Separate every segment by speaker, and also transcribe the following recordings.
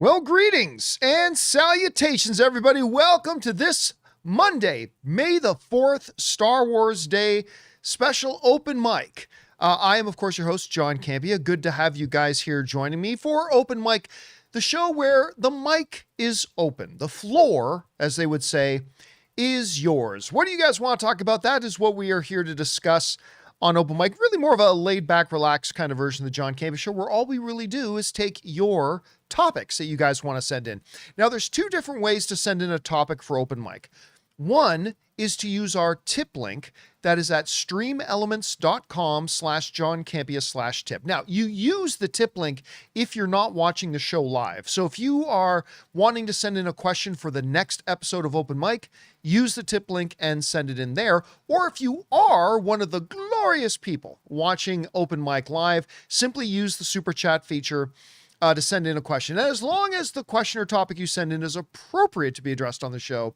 Speaker 1: Well, greetings and salutations, everybody. Welcome to this Monday, May the 4th, Star Wars Day special open mic. I am, of course, your host, John Campea. Good to have you guys here joining me for Open Mic, the show where the mic is open. The floor, as they would say, is yours. What do you guys want to talk about? That is what we are here to discuss on Open Mic. Really more of a laid-back, relaxed kind of version of the John Campea Show, where all we really do is take your topics that you guys want to send in. Now, there's two different ways to send in a topic for Open Mic. One is to use our tip link that is at streamelements.com/JohnCampea/tip. Now, you use the tip link if you're not watching the show live. So if you are wanting to send in a question for the next episode of Open Mic, use the tip link and send it in there. Or if you are one of the glorious people watching Open Mic live, simply use the super chat feature to send in a question. And as long as the question or topic you send in is appropriate to be addressed on the show,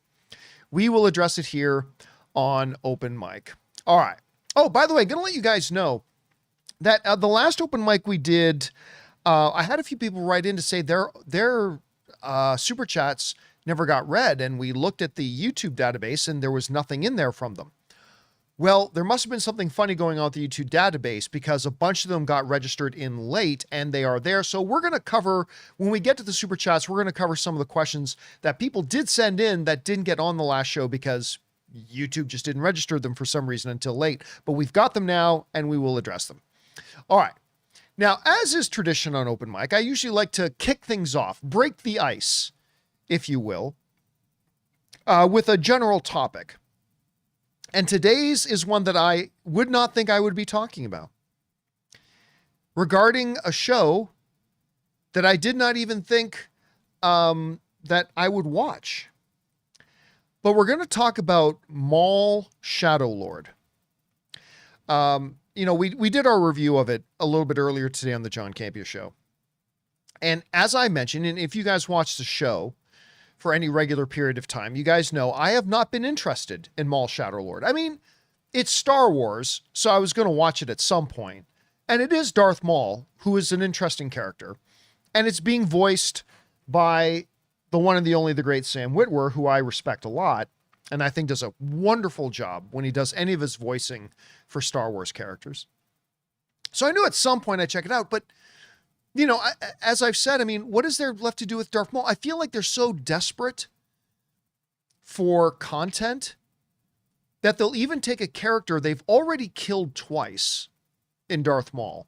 Speaker 1: we will address it here on Open Mic. All right. Oh, by the way, going to let you guys know that the last Open Mic we did, I had a few people write in to say their super chats never got read, and we looked at the YouTube database and there was nothing in there from them. Well, there must have been something funny going on with the YouTube database because a bunch of them got registered in late and they are there. So we're going to cover, when we get to the super chats, we're going to cover some of the questions that people did send in that didn't get on the last show because YouTube just didn't register them for some reason until late. But we've got them now and we will address them. All right. Now, as is tradition on Open Mic, I usually like to kick things off, break the ice, if you will, with a general topic. And today's is one that I would not think I would be talking about. Regarding a show that I did not even think that I would watch. But we're going to talk about Maul Shadow Lord. We did our review of it a little bit earlier today on the John Campea Show. And as I mentioned, and if you guys watch the show for any regular period of time, you guys know I have not been interested in Maul Shadow Lord. I mean, it's Star Wars, so I was going to watch it at some point. And it is Darth Maul, who is an interesting character. And it's being voiced by the one and the only, the great Sam Witwer, who I respect a lot. And I think does a wonderful job when he does any of his voicing for Star Wars characters. So I knew at some point I'd check it out, but you know, as I've said, I mean, what is there left to do with Darth Maul? I feel like they're so desperate for content that they'll even take a character they've already killed twice in Darth Maul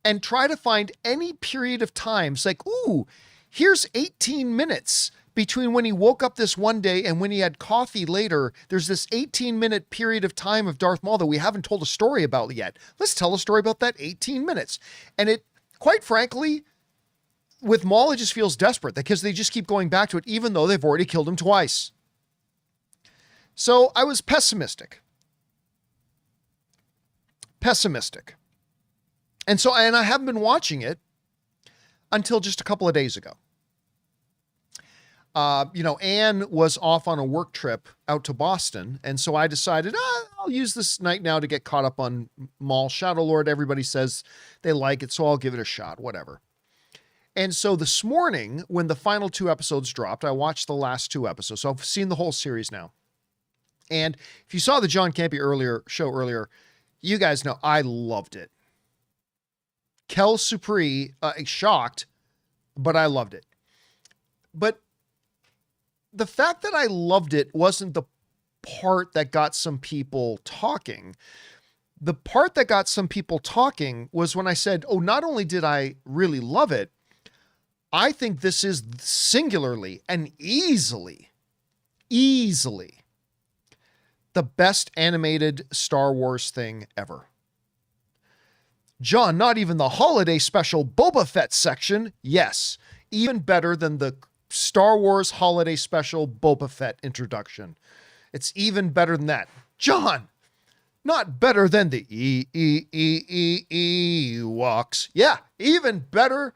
Speaker 1: and try to find any period of time. It's like, ooh, here's 18 minutes between when he woke up this one day and when he had coffee later. There's this 18-minute period of time of Darth Maul that we haven't told a story about yet. Let's tell a story about that 18 minutes. And it, quite frankly, with Maul, it just feels desperate because they just keep going back to it, even though they've already killed him twice. So I was pessimistic. And I haven't been watching it until just a couple of days ago. Anne was off on a work trip out to Boston. And so I decided, I'll use this night now to get caught up on Maul Shadow Lord. Everybody says they like it, so I'll give it a shot, whatever. And so this morning, when the final 2 episodes dropped, I watched the last 2 episodes. So I've seen the whole series now. And if you saw the John Campea show earlier, you guys know I loved it. Kel Supri, shocked, but I loved it. But the fact that I loved it wasn't the part that got some people talking. The part that got some people talking was when I said, oh, not only did I really love it, I think this is singularly and easily the best animated Star Wars thing ever. John, not even the holiday special Boba Fett section. Yes, even better than the Star Wars holiday special Boba Fett introduction. It's even better than that. John, not better than the Ewoks. Yeah, even better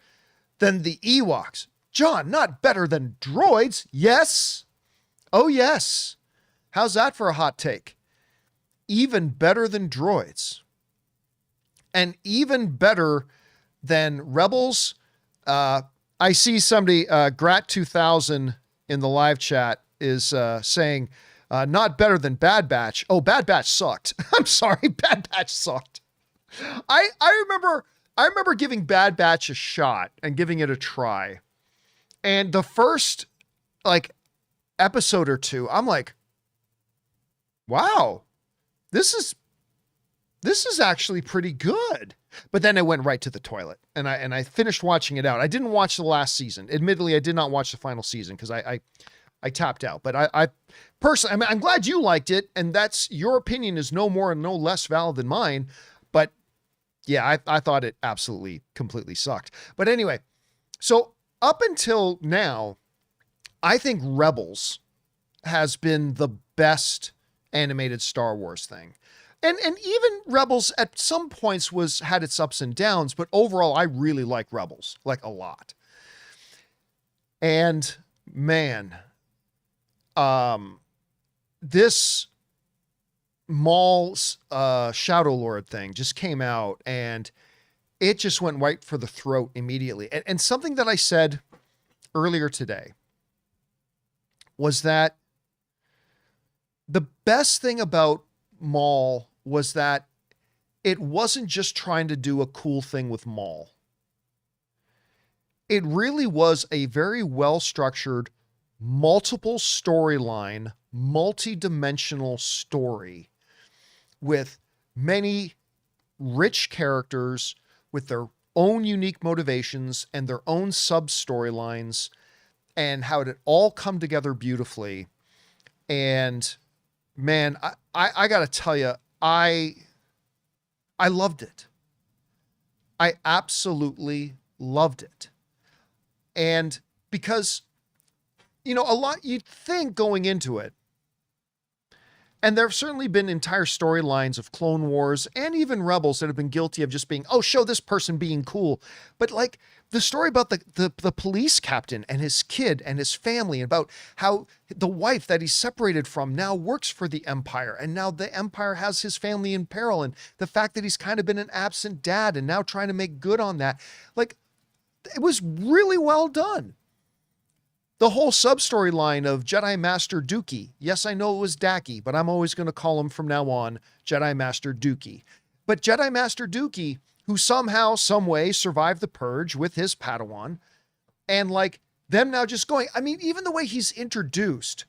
Speaker 1: than the Ewoks. John, not better than droids. Yes. Oh, yes. How's that for a hot take? Even better than droids. And even better than Rebels. I I see somebody, Grat2000 in the live chat is saying, not better than Bad Batch. Oh, Bad Batch sucked. I'm sorry, Bad Batch sucked. I remember giving Bad Batch a shot and giving it a try. And the first like episode or two, I'm like, wow, this is actually pretty good. But then I went right to the toilet and I finished watching it out. I didn't watch the last season. Admittedly, I did not watch the final season because I tapped out. But I personally, I mean, I'm glad you liked it, and that's your opinion is no more and no less valid than mine. But yeah, I thought it absolutely, completely sucked. But anyway, so up until now, I think Rebels has been the best animated Star Wars thing. And even Rebels at some points had its ups and downs, but overall, I really like Rebels, like a lot. And man, this Maul's Shadow Lord thing just came out and it just went right for the throat immediately. And something that I said earlier today was that the best thing about Maul was that it wasn't just trying to do a cool thing with Maul. It really was a very well-structured, multiple storyline, multi-dimensional story with many rich characters with their own unique motivations and their own sub-storylines, and how it all come together beautifully. And man, I gotta tell you, I loved it. I absolutely loved it. And because, you know, a lot you'd think going into it, and there have certainly been entire storylines of Clone Wars and even Rebels that have been guilty of just being, oh, show this person being cool. But like the story about the police captain and his kid and his family, and about how the wife that he's separated from now works for the Empire, and now the Empire has his family in peril, and the fact that he's kind of been an absent dad and now trying to make good on that. Like, it was really well done. The whole sub-storyline of Jedi Master Dookie. Yes, I know it was Daki, but I'm always going to call him from now on Jedi Master Dookie. But Jedi Master Dookie, who somehow, some way survived the purge with his Padawan, and like them now just going, I mean, even the way he's introduced,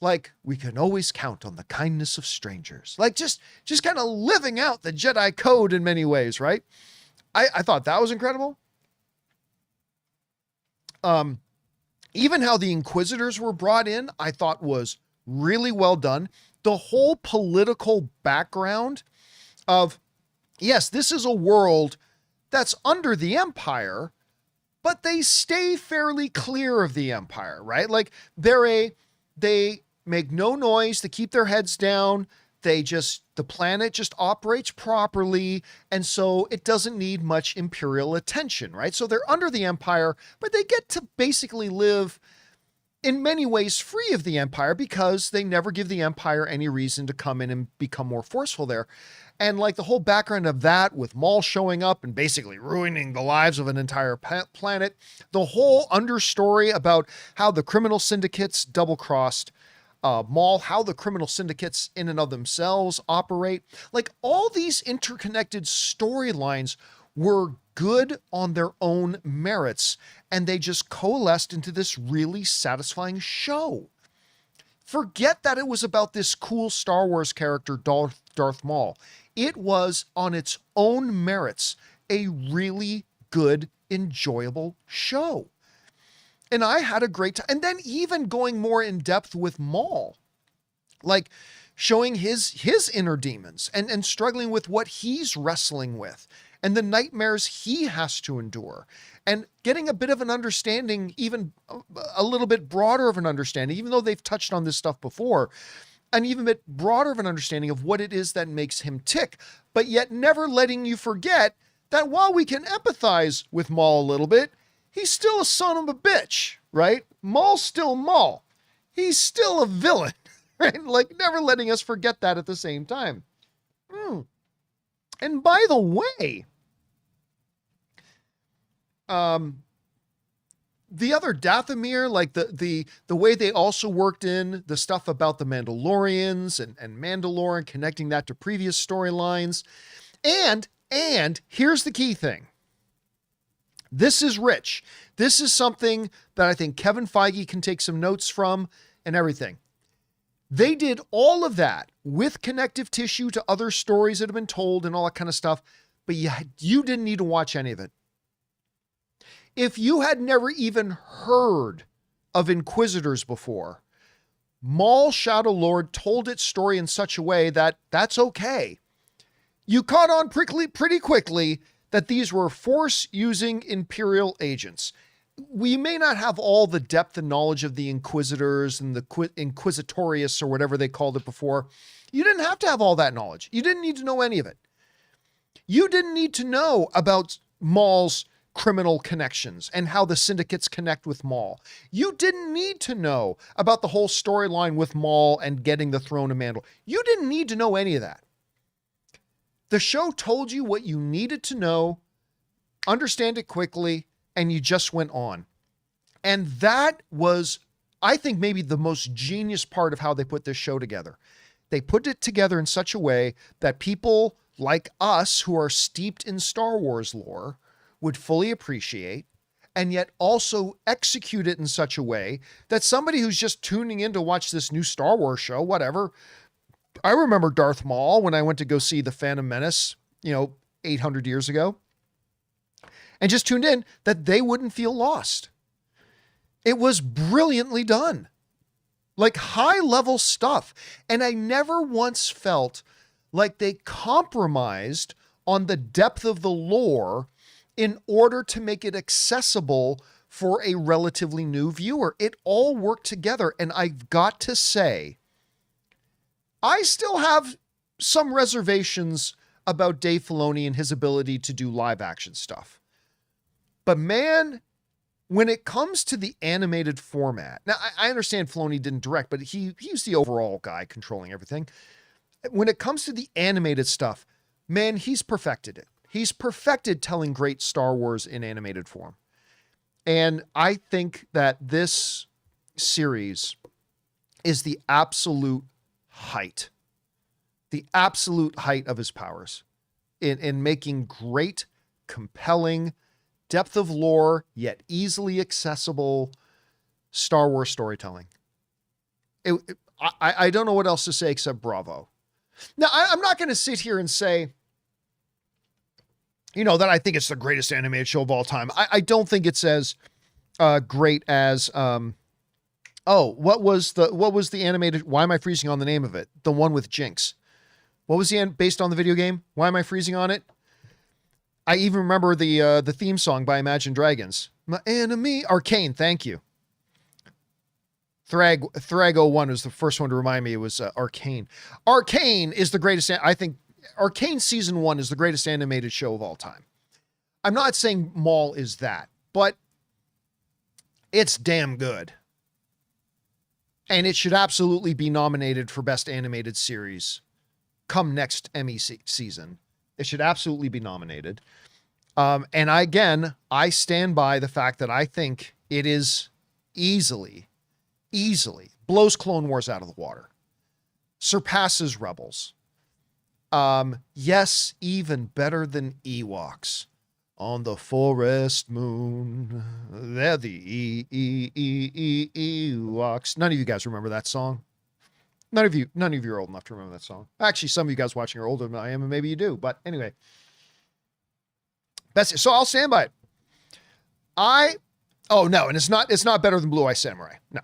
Speaker 1: like, we can always count on the kindness of strangers. Like just kind of living out the Jedi code in many ways, right? I thought that was incredible. Even how the Inquisitors were brought in, I thought was really well done. The whole political background of, yes, this is a world that's under the Empire, but they stay fairly clear of the Empire, right? Like they make no noise, they keep their heads down. The planet just operates properly. And so it doesn't need much Imperial attention, right? So they're under the Empire, but they get to basically live in many ways free of the Empire because they never give the Empire any reason to come in and become more forceful there. And like the whole background of that with Maul showing up and basically ruining the lives of an entire planet, the whole understory about how the criminal syndicates double-crossed Maul, how the criminal syndicates in and of themselves operate. Like all these interconnected storylines were good on their own merits, and they just coalesced into this really satisfying show. Forget that it was about this cool Star Wars character, Darth Maul. It was on its own merits a really good, enjoyable show. And I had a great time. And then even going more in depth with Maul, like showing his inner demons and struggling with what he's wrestling with and the nightmares he has to endure, and getting a bit of an understanding, even a little bit broader of an understanding, even though they've touched on this stuff before, an even bit broader of an understanding of what it is that makes him tick, but yet never letting you forget that while we can empathize with Maul a little bit, he's still a son of a bitch, right? Maul's still Maul. He's still a villain, right? Like never letting us forget that at the same time. And by the way, the other Dathomir, like the way they also worked in the stuff about the Mandalorians and Mandalore and connecting that to previous storylines. And here's the key thing. This is rich. This is something that I think Kevin Feige can take some notes from and everything. They did all of that with connective tissue to other stories that have been told and all that kind of stuff, but you didn't need to watch any of it. If you had never even heard of Inquisitors before, Maul Shadow Lord told its story in such a way that that's okay. You caught on pretty quickly that these were Force-using Imperial agents. We may not have all the depth and knowledge of the Inquisitors and the Inquisitorius or whatever they called it before. You didn't have to have all that knowledge. You didn't need to know any of it. You didn't need to know about Maul's criminal connections and how the syndicates connect with Maul. You didn't need to know about the whole storyline with Maul and getting the throne of Mandalore. You didn't need to know any of that. The show told you what you needed to know, understand it quickly, and you just went on. And that was, I think, maybe the most genius part of how they put this show together. They put it together in such a way that people like us who are steeped in Star Wars lore would fully appreciate, and yet also execute it in such a way that somebody who's just tuning in to watch this new Star Wars show, whatever. I remember Darth Maul when I went to go see The Phantom Menace, 800 years ago, and just tuned in, that they wouldn't feel lost. It was brilliantly done. Like high level stuff. And I never once felt like they compromised on the depth of the lore in order to make it accessible for a relatively new viewer. It all worked together. And I've got to say, I still have some reservations about Dave Filoni and his ability to do live action stuff. But man, when it comes to the animated format, now I understand Filoni didn't direct, but he's the overall guy controlling everything. When it comes to the animated stuff, man, he's perfected it. He's perfected telling great Star Wars in animated form. And I think that this series is the absolute height of his powers in making great, compelling, depth of lore, yet easily accessible Star Wars storytelling. I don't know what else to say except bravo. Now, I'm not going to sit here and say, that I think it's the greatest animated show of all time. I don't think it's as great as, what was the animated, why am I freezing on the name of it? The one with Jinx. What was based on the video game? Why am I freezing on it? I even remember the theme song by Imagine Dragons. My enemy, Arcane, thank you. Thrag 01 was the first one to remind me it was Arcane. Arcane is the greatest, I think, Arcane Season 1 is the greatest animated show of all time. I'm not saying Maul is that, but it's damn good. And it should absolutely be nominated for Best Animated Series come next Emmy season. It should absolutely be nominated. And I stand by the fact that I think it is easily blows Clone Wars out of the water, surpasses Rebels. Yes, even better than Ewoks. On the forest moon, they're the Ewoks. None of you guys remember that song. None of you are old enough to remember that song. Actually, some of you guys watching are older than I am, and maybe you do. But anyway, so I'll stand by it. And it's not better than Blue Eye Samurai. No.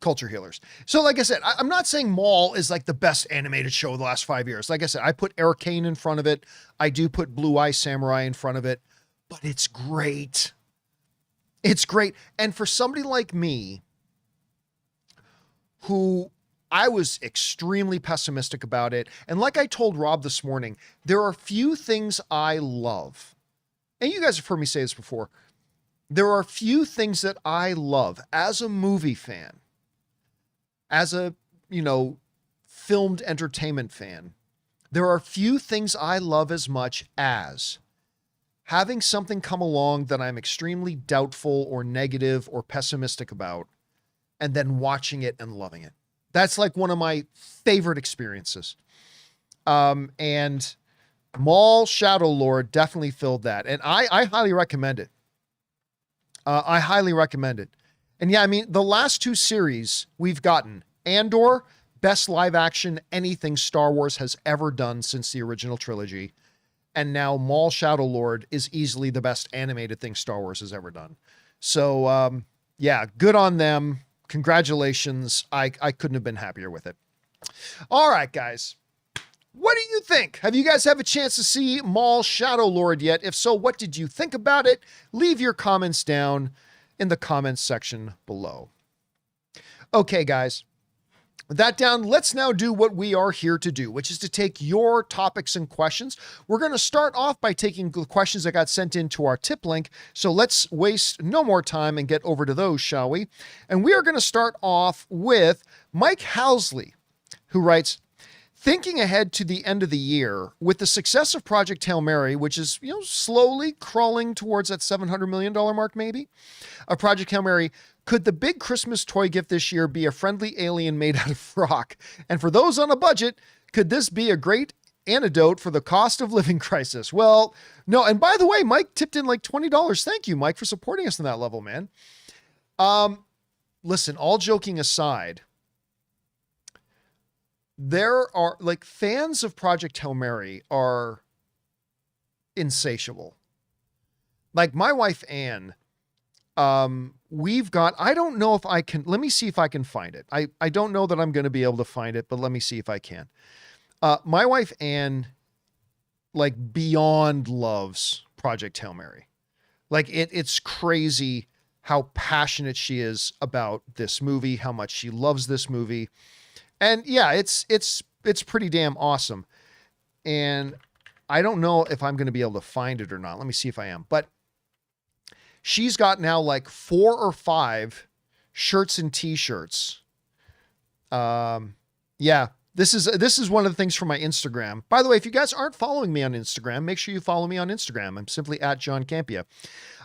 Speaker 1: Culture healers. So like I said, I'm not saying Maul is like the best animated show of the last 5 years. Like I said, I put Arcane in front of it. I do put Blue Eye Samurai in front of it, but it's great. It's great. And for somebody like me, who I was extremely pessimistic about it. And like I told Rob this morning, there are few things I love. And you guys have heard me say this before. There are few things that I love as a movie fan, as a, filmed entertainment fan. There are few things I love as much as having something come along that I'm extremely doubtful or negative or pessimistic about, and then watching it and loving it. That's like one of my favorite experiences. And Maul Shadow Lord definitely filled that. And I highly recommend it. I highly recommend it. And yeah, I mean, the last two series we've gotten, Andor, best live action anything Star Wars has ever done since the original trilogy. And now Maul Shadow Lord is easily the best animated thing Star Wars has ever done. So, yeah, good on them. Congratulations. I couldn't have been happier with it. All right, guys. What do you think? Have you guys have a chance to see Maul Shadow Lord yet? If so, what did you think about it? Leave your comments down in the comments section below. Okay, guys. With that down, let's now do what we are here to do, which is to take your topics and questions. We're going to start off by taking the questions that got sent into our tip link. So let's waste no more time and get over to those, shall we? And we are going to start off with Mike Housley, who writes, thinking ahead to the end of the year, with the success of Project Hail Mary, which is, slowly crawling towards that $700 million mark, maybe, of Project Hail Mary, could the big Christmas toy gift this year be a friendly alien made out of rock? And for those on a budget, could this be a great antidote for the cost of living crisis? Well, no. And by the way, Mike tipped in like $20. Thank you, Mike, for supporting us on that level, man. Listen, all joking aside, there are like fans of Project Hail Mary are insatiable. Like my wife, Anne, we've got, I don't know if I can, let me see if I can find it. I don't know that I'm going to be able to find it, but let me see if I can. My wife, Anne, like beyond loves Project Hail Mary. Like it's crazy how passionate she is about this movie, how much she loves this movie. And yeah, it's pretty damn awesome. And I don't know if I'm going to be able to find it or not. Let me see if I am. But she's got now like 4 or 5 shirts and t-shirts. Yeah, this is one of the things from my Instagram. By the way, if you guys aren't following me on Instagram, make sure you follow me on Instagram. I'm simply at John Campea.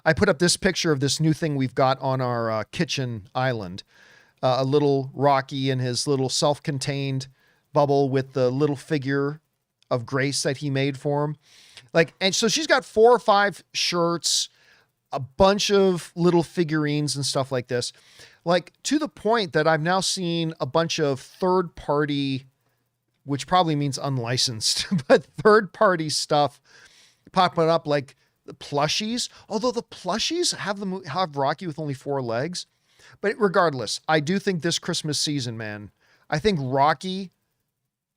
Speaker 1: I put up this picture of this new thing we've got on our kitchen island. A little Rocky in his little self-contained bubble with the little figure of Grace that he made for him. Like, and so she's got 4 or 5 shirts, a bunch of little figurines and stuff like this. Like, to the point that I've now seen a bunch of third-party, which probably means unlicensed, but third-party stuff popping up, like the plushies. Although the plushies have Rocky with only 4 legs. But regardless, I do think this Christmas season, man, I think Rocky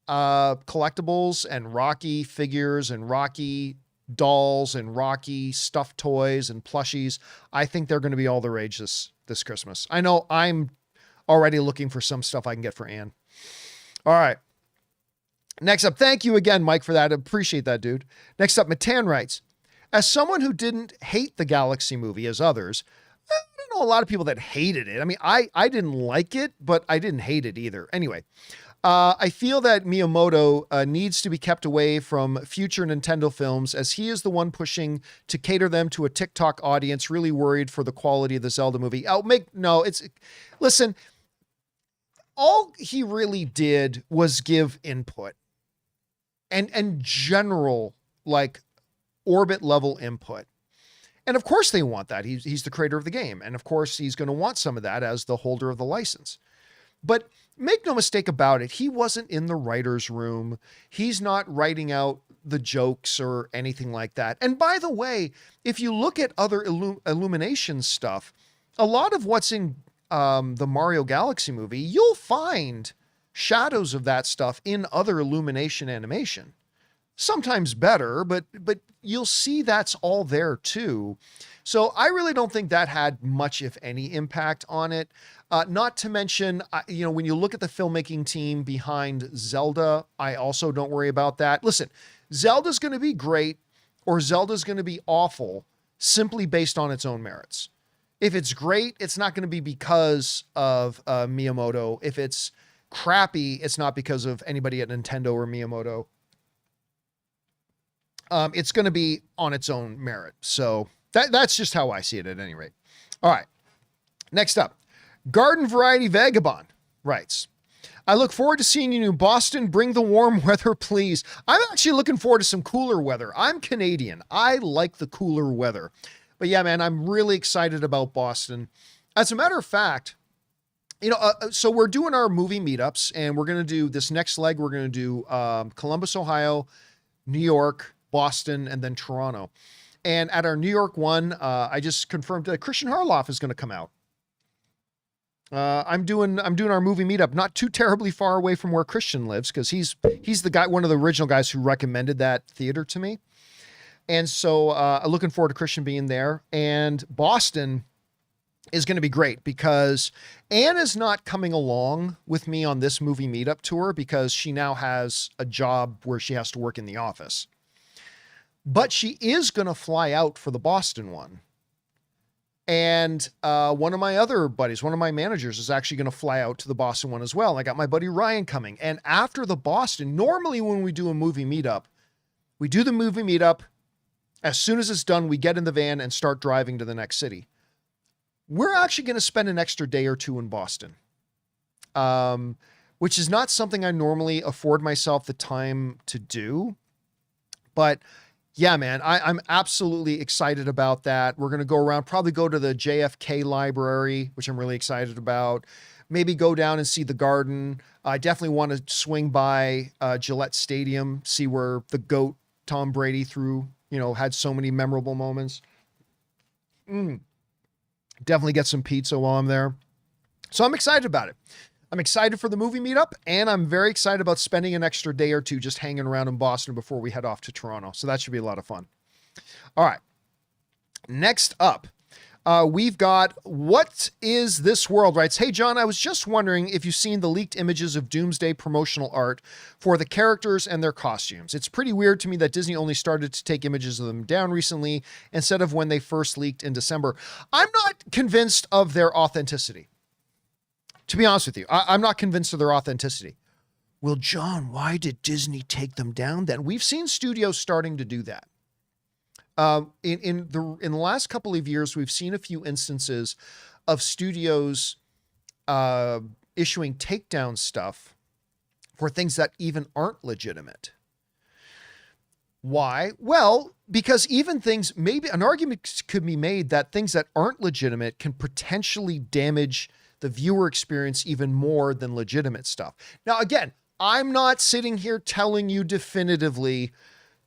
Speaker 1: collectibles and Rocky figures and Rocky dolls and Rocky stuffed toys and plushies, I think they're going to be all the rage this Christmas. I know I'm already looking for some stuff I can get for Anne. All right. Next up, thank you again, Mike, for that. I appreciate that, dude. Next up, Matan writes, as someone who didn't hate the Galaxy movie as others, I don't know a lot of people that hated it. I mean, I didn't like it, but I didn't hate it either. Anyway, I feel that Miyamoto needs to be kept away from future Nintendo films, as he is the one pushing to cater them to a TikTok audience, really worried for the quality of the Zelda movie. Listen, all he really did was give input and general, like, orbit level input. And of course they want that. He's the creator of the game. And of course he's going to want some of that as the holder of the license. But make no mistake about it, he wasn't in the writer's room. He's not writing out the jokes or anything like that. And by the way, if you look at other Illumination stuff, a lot of what's in the Mario Galaxy movie, you'll find shadows of that stuff in other Illumination animation. Sometimes better, but you'll see that's all there too. So I really don't think that had much, if any, impact on it. Not to mention, when you look at the filmmaking team behind Zelda, I also don't worry about that. Listen, Zelda's going to be great or Zelda's going to be awful simply based on its own merits. If it's great, it's not going to be because of Miyamoto. If it's crappy, it's not because of anybody at Nintendo or Miyamoto. it's going to be on its own merit. So that's just how I see it at any rate. All right. Next up, Garden Variety Vagabond writes, I look forward to seeing you in Boston. Bring the warm weather, please. I'm actually looking forward to some cooler weather. I'm Canadian. I like the cooler weather. But yeah, man, I'm really excited about Boston. As a matter of fact, so we're doing our movie meetups, and we're going to do this next leg. We're going to do Columbus, Ohio, New York, Boston, and then Toronto. And at our New York one, I just confirmed that Christian Harloff is going to come out. I'm doing our movie meetup, not too terribly far away from where Christian lives, because he's the guy, one of the original guys who recommended that theater to me. And so looking forward to Christian being there. And Boston is going to be great because Anne is not coming along with me on this movie meetup tour because she now has a job where she has to work in the office. But she is going to fly out for the Boston one. And one of my other buddies, one of my managers, is actually going to fly out to the Boston one as well. I got my buddy Ryan coming. And after the Boston, normally when we do a movie meetup, we do the movie meetup. As soon as it's done, we get in the van and start driving to the next city. We're actually going to spend an extra day or two in Boston, which is not something I normally afford myself the time to do. But yeah, man, I'm absolutely excited about that. We're going to go around, probably go to the JFK library, which I'm really excited about. Maybe go down and see the Garden. I definitely want to swing by Gillette Stadium, see where the GOAT Tom Brady had so many memorable moments. Definitely get some pizza while I'm there. So I'm excited about it. I'm excited for the movie meetup, and I'm very excited about spending an extra day or two just hanging around in Boston before we head off to Toronto. So that should be a lot of fun. All right. Next up, we've got What Is This World writes, hey, John, I was just wondering if you've seen the leaked images of Doomsday promotional art for the characters and their costumes. It's pretty weird to me that Disney only started to take images of them down recently instead of when they first leaked in December. I'm not convinced of their authenticity. To be honest with you, I'm not convinced of their authenticity. Well, John, why did Disney take them down then? We've seen studios starting to do that. In the last couple of years, we've seen a few instances of studios issuing takedown stuff for things that even aren't legitimate. Why? Well, because even things, maybe an argument could be made that things that aren't legitimate can potentially damage the viewer experience even more than legitimate stuff. Now, again, I'm not sitting here telling you definitively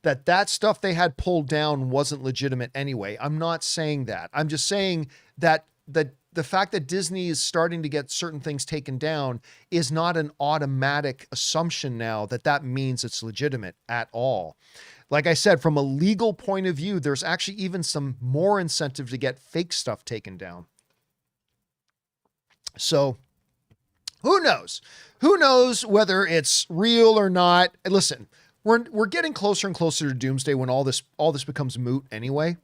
Speaker 1: that stuff they had pulled down wasn't legitimate anyway. I'm not saying that. I'm just saying that the fact that Disney is starting to get certain things taken down is not an automatic assumption now that means it's legitimate at all. Like I said, from a legal point of view, there's actually even some more incentive to get fake stuff taken down. So who knows? Who knows whether it's real or not? And listen, we're getting closer and closer to Doomsday when all this becomes moot anyway,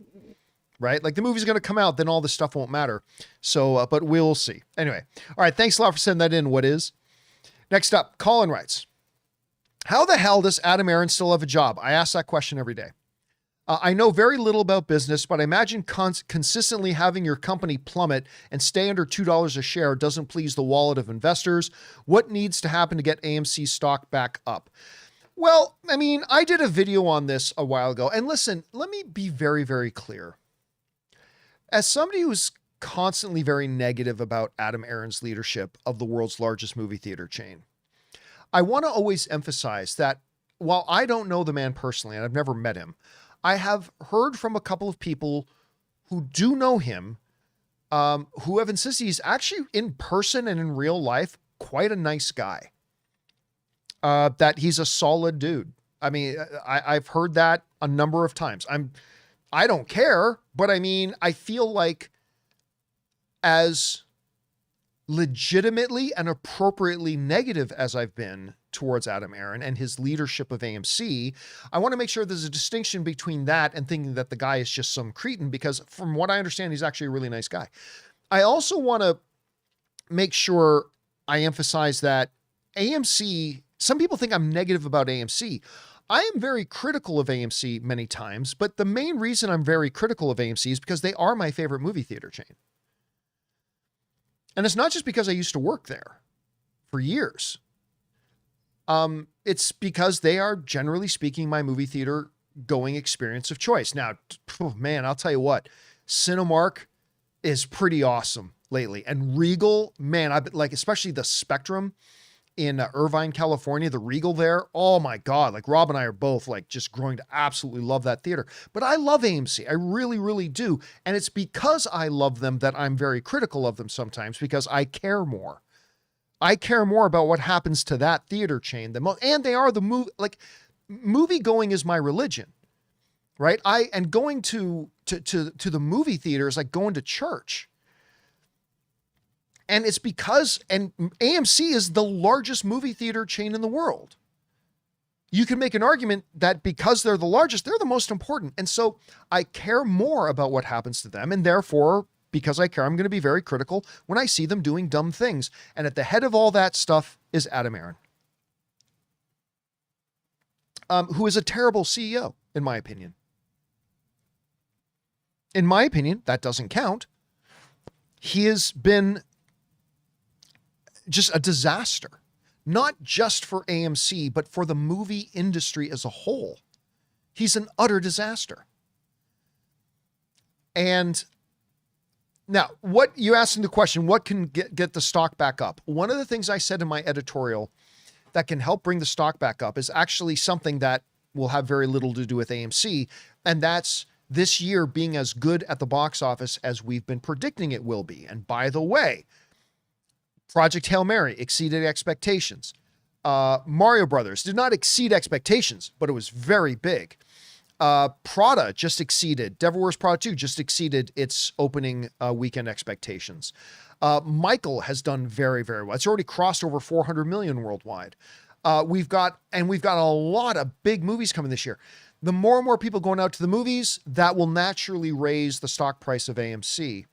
Speaker 1: right? Like the movie's going to come out, then all this stuff won't matter. So, but we'll see. Anyway. All right. Thanks a lot for sending that in. What is? Next up, Colin writes, how the hell does Adam Aaron still have a job? I ask that question every day. I know very little about business, but I imagine consistently having your company plummet and stay under $2 a share doesn't please the wallet of investors. What needs to happen to get AMC stock back up? Well, I mean, I did a video on this a while ago, and listen, let me be very, very clear. As somebody who's constantly very negative about Adam Aaron's leadership of the world's largest movie theater chain, I want to always emphasize that while I don't know the man personally, and I've never met him, I have heard from a couple of people who do know him, who have insisted he's actually in person and in real life quite a nice guy. That he's a solid dude. I mean, I've heard that a number of times. I don't care, but I mean, I feel like as legitimately and appropriately negative as I've been towards Adam Aaron and his leadership of AMC, I want to make sure there's a distinction between that and thinking that the guy is just some cretin, because from what I understand, he's actually a really nice guy. I also want to make sure I emphasize that AMC, some people think I'm negative about AMC. I am very critical of AMC many times, but the main reason I'm very critical of AMC is because they are my favorite movie theater chain. And it's not just because I used to work there for years. It's because they are, generally speaking, my movie theater going experience of choice. Now, man, I'll tell you what, Cinemark is pretty awesome lately. And Regal, man, I've been like, especially the Spectrum in Irvine, California, the Regal there. Oh my God. Like Rob and I are both like just growing to absolutely love that theater, but I love AMC. I really, really do. And it's because I love them that I'm very critical of them sometimes, because I care more. I care more about what happens to that theater chain than most, and they are the movie going is my religion, right? And going to the movie theater is like going to church. And it's because, and AMC is the largest movie theater chain in the world. You can make an argument that because they're the largest, they're the most important. And so I care more about what happens to them. And therefore, because I care, I'm going to be very critical when I see them doing dumb things. And at the head of all that stuff is Adam Aron, who is a terrible CEO, in my opinion. In my opinion, that doesn't count. He has been just a disaster, not just for AMC, but for the movie industry as a whole. He's an utter disaster. And now, what you asked in the question, what can get the stock back up? One of the things I said in my editorial that can help bring the stock back up is actually something that will have very little to do with AMC. And that's this year being as good at the box office as we've been predicting it will be. And by the way, Project Hail Mary exceeded expectations. Mario Brothers did not exceed expectations, but it was very big. Prada just exceeded, Devil Wears Prada 2 just exceeded its opening weekend expectations. Michael has done very, very well. It's already crossed over 400 million worldwide. We've got a lot of big movies coming this year. The more and more people going out to the movies, that will naturally raise the stock price of AMC.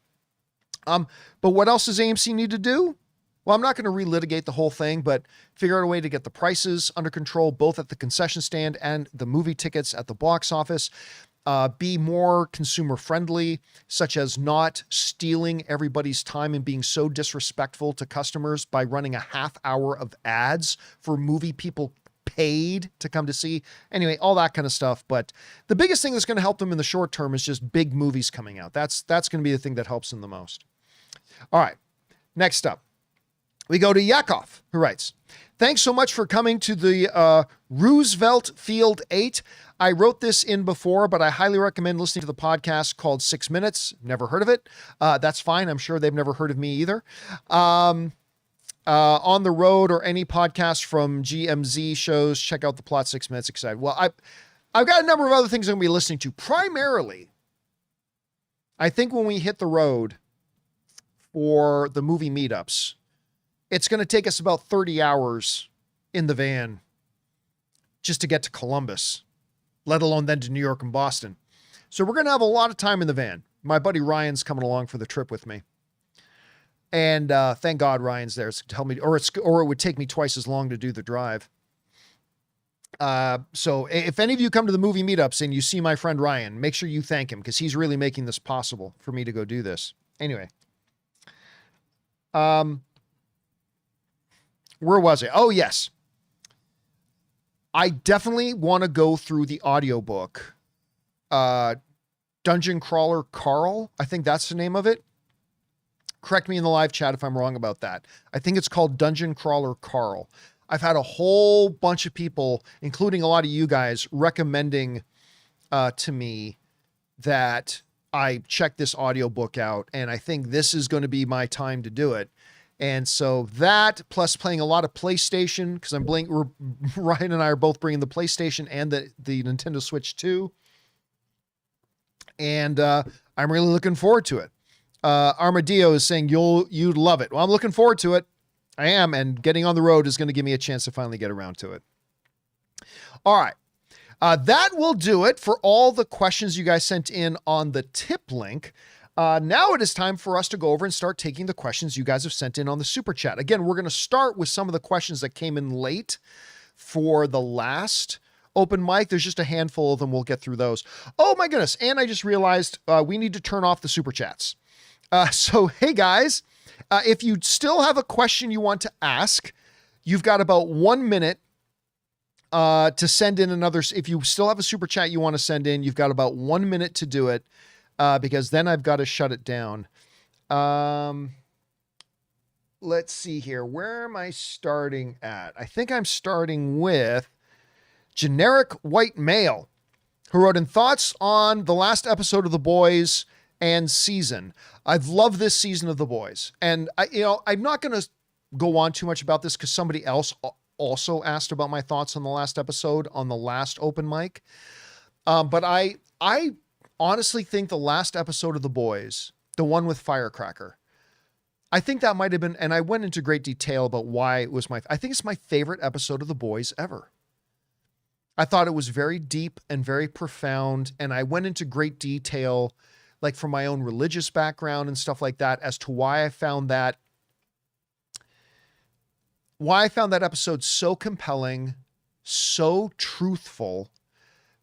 Speaker 1: But what else does AMC need to do? Well, I'm not going to relitigate the whole thing, but figure out a way to get the prices under control, both at the concession stand and the movie tickets at the box office. Be more consumer friendly, such as not stealing everybody's time and being so disrespectful to customers by running a half hour of ads for movie people paid to come to see. Anyway, all that kind of stuff. But the biggest thing that's going to help them in the short term is just big movies coming out. That's going to be the thing that helps them the most. All right. Next up, we go to Yakov, who writes, thanks so much for coming to the Roosevelt Field 8. I wrote this in before, but I highly recommend listening to the podcast called 6 Minutes. Never heard of it. That's fine. I'm sure they've never heard of me either. On the road or any podcast from GMZ shows, check out the plot 6 Minutes. Excited. Well, I've got a number of other things I'm going to be listening to. Primarily, I think when we hit the road for the movie meetups, it's going to take us about 30 hours in the van just to get to Columbus, let alone then to New York and Boston. So we're going to have a lot of time in the van. My buddy Ryan's coming along for the trip with me. And thank God Ryan's there to help me, or it would take me twice as long to do the drive. So if any of you come to the movie meetups and you see my friend Ryan, make sure you thank him, because he's really making this possible for me to go do this. Anyway. Where was it? Oh, yes. I definitely want to go through the audiobook. Dungeon Crawler Carl, I think that's the name of it. Correct me in the live chat if I'm wrong about that. I think it's called Dungeon Crawler Carl. I've had a whole bunch of people, including a lot of you guys, recommending to me that I check this audiobook out, and I think this is going to be my time to do it. And so that, plus playing a lot of PlayStation, because Ryan and I are both bringing the PlayStation and the Nintendo Switch 2. And I'm really looking forward to it. Armadillo is saying you'd love it. Well, I'm looking forward to it. I am, and getting on the road is going to give me a chance to finally get around to it. All right. That will do it for all the questions you guys sent in on the tip link. Now it is time for us to go over and start taking the questions you guys have sent in on the super chat. Again, we're going to start with some of the questions that came in late for the last open mic. There's just a handful of them. We'll get through those. Oh my goodness. And I just realized we need to turn off the super chats. So, hey guys, if you still have a question you want to ask, you've got about 1 minute to send in another. If you still have a super chat you want to send in, you've got about 1 minute to do it, because then I've got to shut it down. Let's see here. Where am I starting at? I think I'm starting with generic white male, who wrote in thoughts on the last episode of The Boys and season. I've loved this season of The Boys. And I'm not going to go on too much about this because somebody else also asked about my thoughts on the last episode on the last open mic. But I honestly think the last episode of The Boys, the one with Firecracker, I think that might have been, and I went into great detail about why it was I think it's my favorite episode of The Boys ever. I thought it was very deep and very profound. And I went into great detail, like from my own religious background and stuff like that, as to why I found that episode so compelling, so truthful,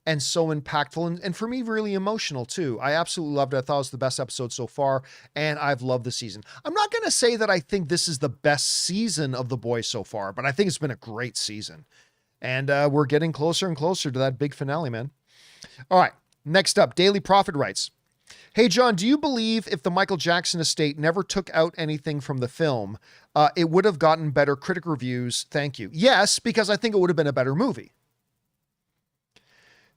Speaker 1: and so impactful. And for me, really emotional too. I absolutely loved it. I thought it was the best episode so far, and I've loved the season. I'm not going to say that I think this is the best season of The Boys so far, but I think it's been a great season. And we're getting closer and closer to that big finale, man. All right. Next up, Daily Prophet writes, hey, John, do you believe if the Michael Jackson estate never took out anything from the film, it would have gotten better critic reviews? Thank you. Yes, because I think it would have been a better movie.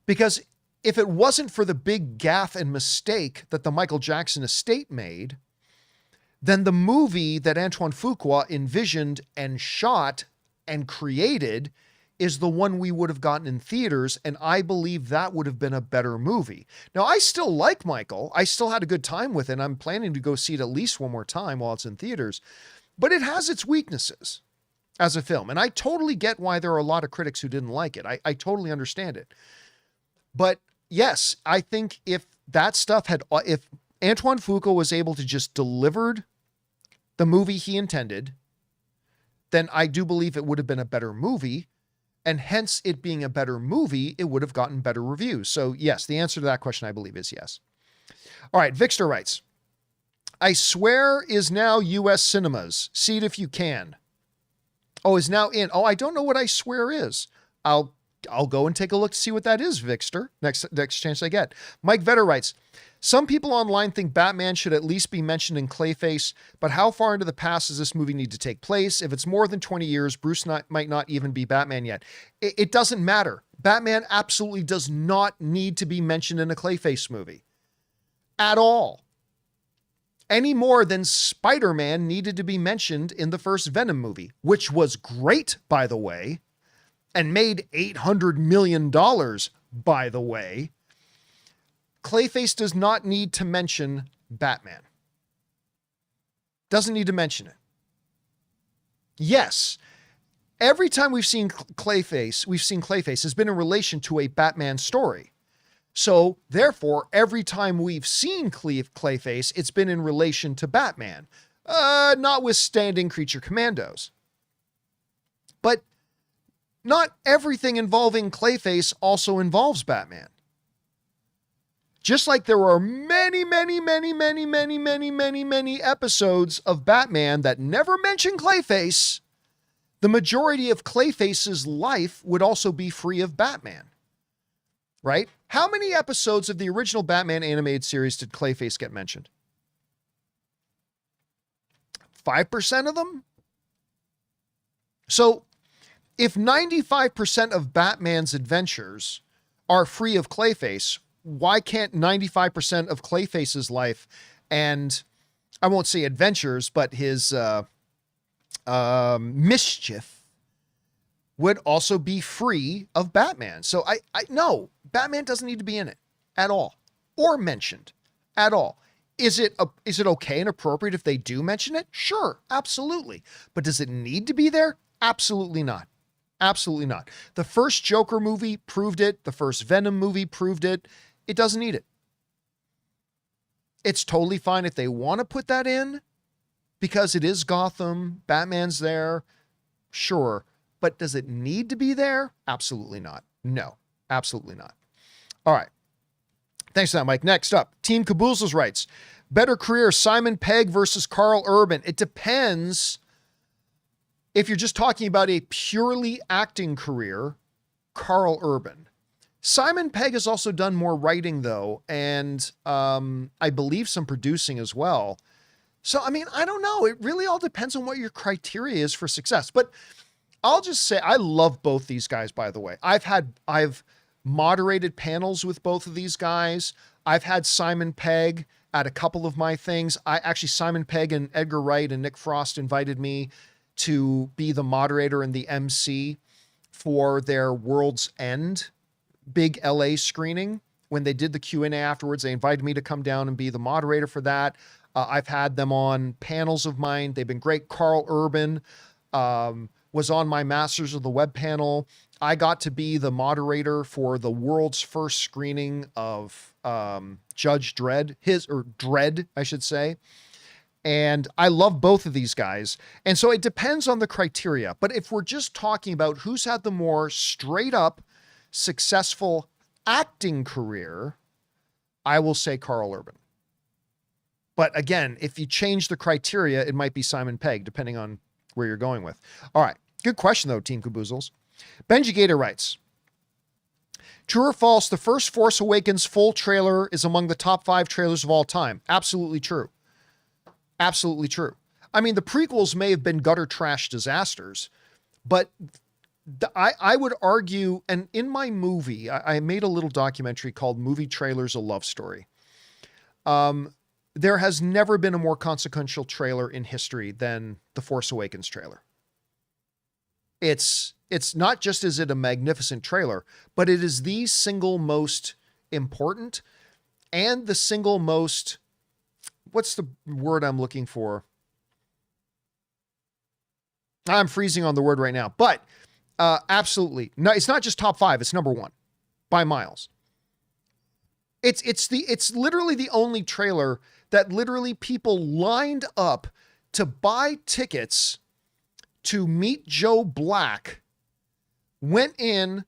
Speaker 1: Because if it wasn't for the big gaffe and mistake that the Michael Jackson estate made, then the movie that Antoine Fuqua envisioned and shot and created is the one we would have gotten in theaters, and I believe that would have been a better movie. Now, I still like Michael. I still had a good time with it. I'm planning to go see it at least one more time while it's in theaters, but it has its weaknesses as a film, and I totally get why there are a lot of critics who didn't like it. I totally understand it. But yes, I think if Antoine Fuqua was able to just delivered the movie he intended, then I do believe it would have been a better movie. And hence it being a better movie, it would have gotten better reviews. So yes, the answer to that question, I believe, is yes. All right. Vixter writes, I swear is now U.S. cinemas. See it if you can. Oh, is now in. Oh, I don't know what I swear is. I'll go and take a look to see what that is, Vixter. Next chance I get. Mike Vetter writes, some people online think Batman should at least be mentioned in Clayface, but how far into the past does this movie need to take place? If it's more than 20 years, Bruce might not even be Batman yet. It doesn't matter. Batman absolutely does not need to be mentioned in a Clayface movie. At all. Any more than Spider-Man needed to be mentioned in the first Venom movie, which was great, by the way, and made $800 million, by the way. Clayface does not need to mention Batman. Doesn't need to mention it. Yes, every time we've seen Clayface has been in relation to a Batman story. So therefore, every time we've seen Clayface, it's been in relation to Batman, notwithstanding Creature Commandos. But not everything involving Clayface also involves Batman. Just like there are many episodes of Batman that never mention Clayface, the majority of Clayface's life would also be free of Batman. Right? How many episodes of the original Batman animated series did Clayface get mentioned? 5% of them? So, if 95% of Batman's adventures are free of Clayface, why can't 95% of Clayface's life and, I won't say adventures, but his mischief would also be free of Batman? So no, Batman doesn't need to be in it at all or mentioned at all. Is it okay and appropriate if they do mention it? Sure, absolutely. But does it need to be there? Absolutely not. Absolutely not. The first Joker movie proved it. The first Venom movie proved it. It doesn't need it. It's totally fine if they want to put that in because it is Gotham. Batman's there. Sure. But does it need to be there? Absolutely not. No, Absolutely not. All right. Thanks for that, Mike. Next up, Team Caboozles writes, better career, Simon Pegg versus Carl Urban. It depends. If you're just talking about a purely acting career, Carl Urban. Simon Pegg has also done more writing, though, and I believe some producing as well. So, I mean, I don't know. It really all depends on what your criteria is for success. But I'll just say I love both these guys, by the way. I've moderated panels with both of these guys. I've had Simon Pegg at a couple of my things. Simon Pegg and Edgar Wright and Nick Frost invited me to be the moderator and the MC for their World's End big LA screening. When they did the Q&A afterwards, they invited me to come down and be the moderator for that. I've had them on panels of mine. They've been great. Carl Urban was on my Masters of the Web panel. I got to be the moderator for the world's first screening of Judge Dredd, Dredd, I should say. And I love both of these guys. And so it depends on the criteria. But if we're just talking about who's had the more straight up successful acting career, I will say Carl Urban. But again, if you change the criteria, it might be Simon Pegg, depending on where you're going with. All right. Good question, though, Team Caboozles. Benji Gator writes, true or false, the first Force Awakens full trailer is among the top 5 trailers of all time? Absolutely true. Absolutely true. I mean, the prequels may have been gutter trash disasters, but I would argue, and in my movie, I made a little documentary called Movie Trailers, A Love Story. There has never been a more consequential trailer in history than the Force Awakens trailer. It's not just is it a magnificent trailer, but it is the single most important and the single most, what's the word I'm looking for? I'm freezing on the word right now, but absolutely. No, it's not just top 5. It's number 1 by miles. It's literally the only trailer that literally people lined up to buy tickets to meet Joe Black, went in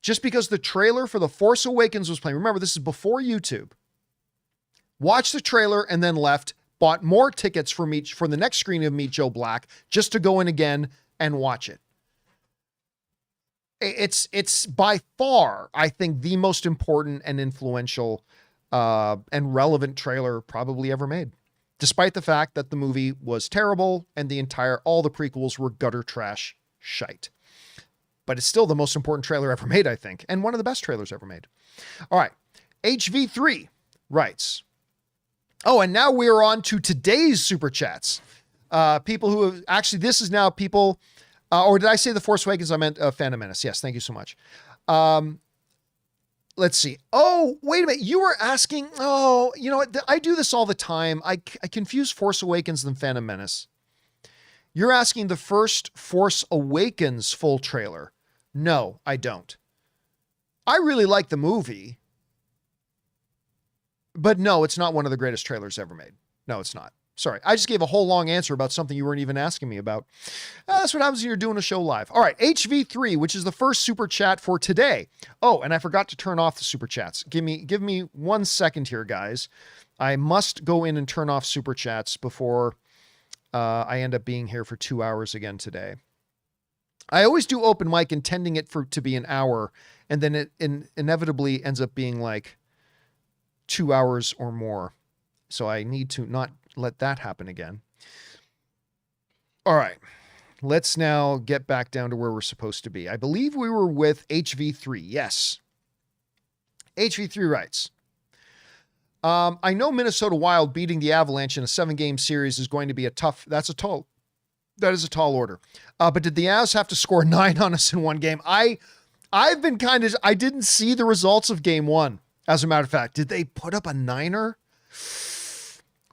Speaker 1: just because the trailer for The Force Awakens was playing. Remember, this is before YouTube. Watched the trailer and then left, bought more tickets for the next screening of Meet Joe Black just to go in again and watch it. It's by far, I think, the most important and influential and relevant trailer probably ever made, despite the fact that the movie was terrible and all the prequels were gutter trash shite. But it's still the most important trailer ever made, I think, and one of the best trailers ever made. All right. HV3 writes, oh, and now we are on to today's super chats. People who have actually, this is now people, or did I say The Force Awakens? I meant Phantom Menace. Yes, thank you so much. Let's see. Oh, wait a minute. You were asking, oh, you know what? I do this all the time. I confuse Force Awakens and Phantom Menace. You're asking the first Force Awakens full trailer. No, I don't. I really like the movie. But no, it's not one of the greatest trailers ever made. No, it's not. Sorry. I just gave a whole long answer about something you weren't even asking me about. That's what happens when you're doing a show live. All right. HV3, which is the first super chat for today. Oh, and I forgot to turn off the super chats. Give me 1 second here, guys. I must go in and turn off super chats before I end up being here for 2 hours again today. I always do open mic intending it to be an hour, and then it inevitably ends up being like 2 hours or more. So I need to not let that happen again. All right. Let's now get back down to where we're supposed to be. I believe we were with HV3. Yes. HV3 writes, I know Minnesota Wild beating the Avalanche in a 7-game series is going to be that is a tall order. But did the Avs have to score 9 on us in one game? I didn't see the results of game 1. As a matter of fact, did they put up a 9er?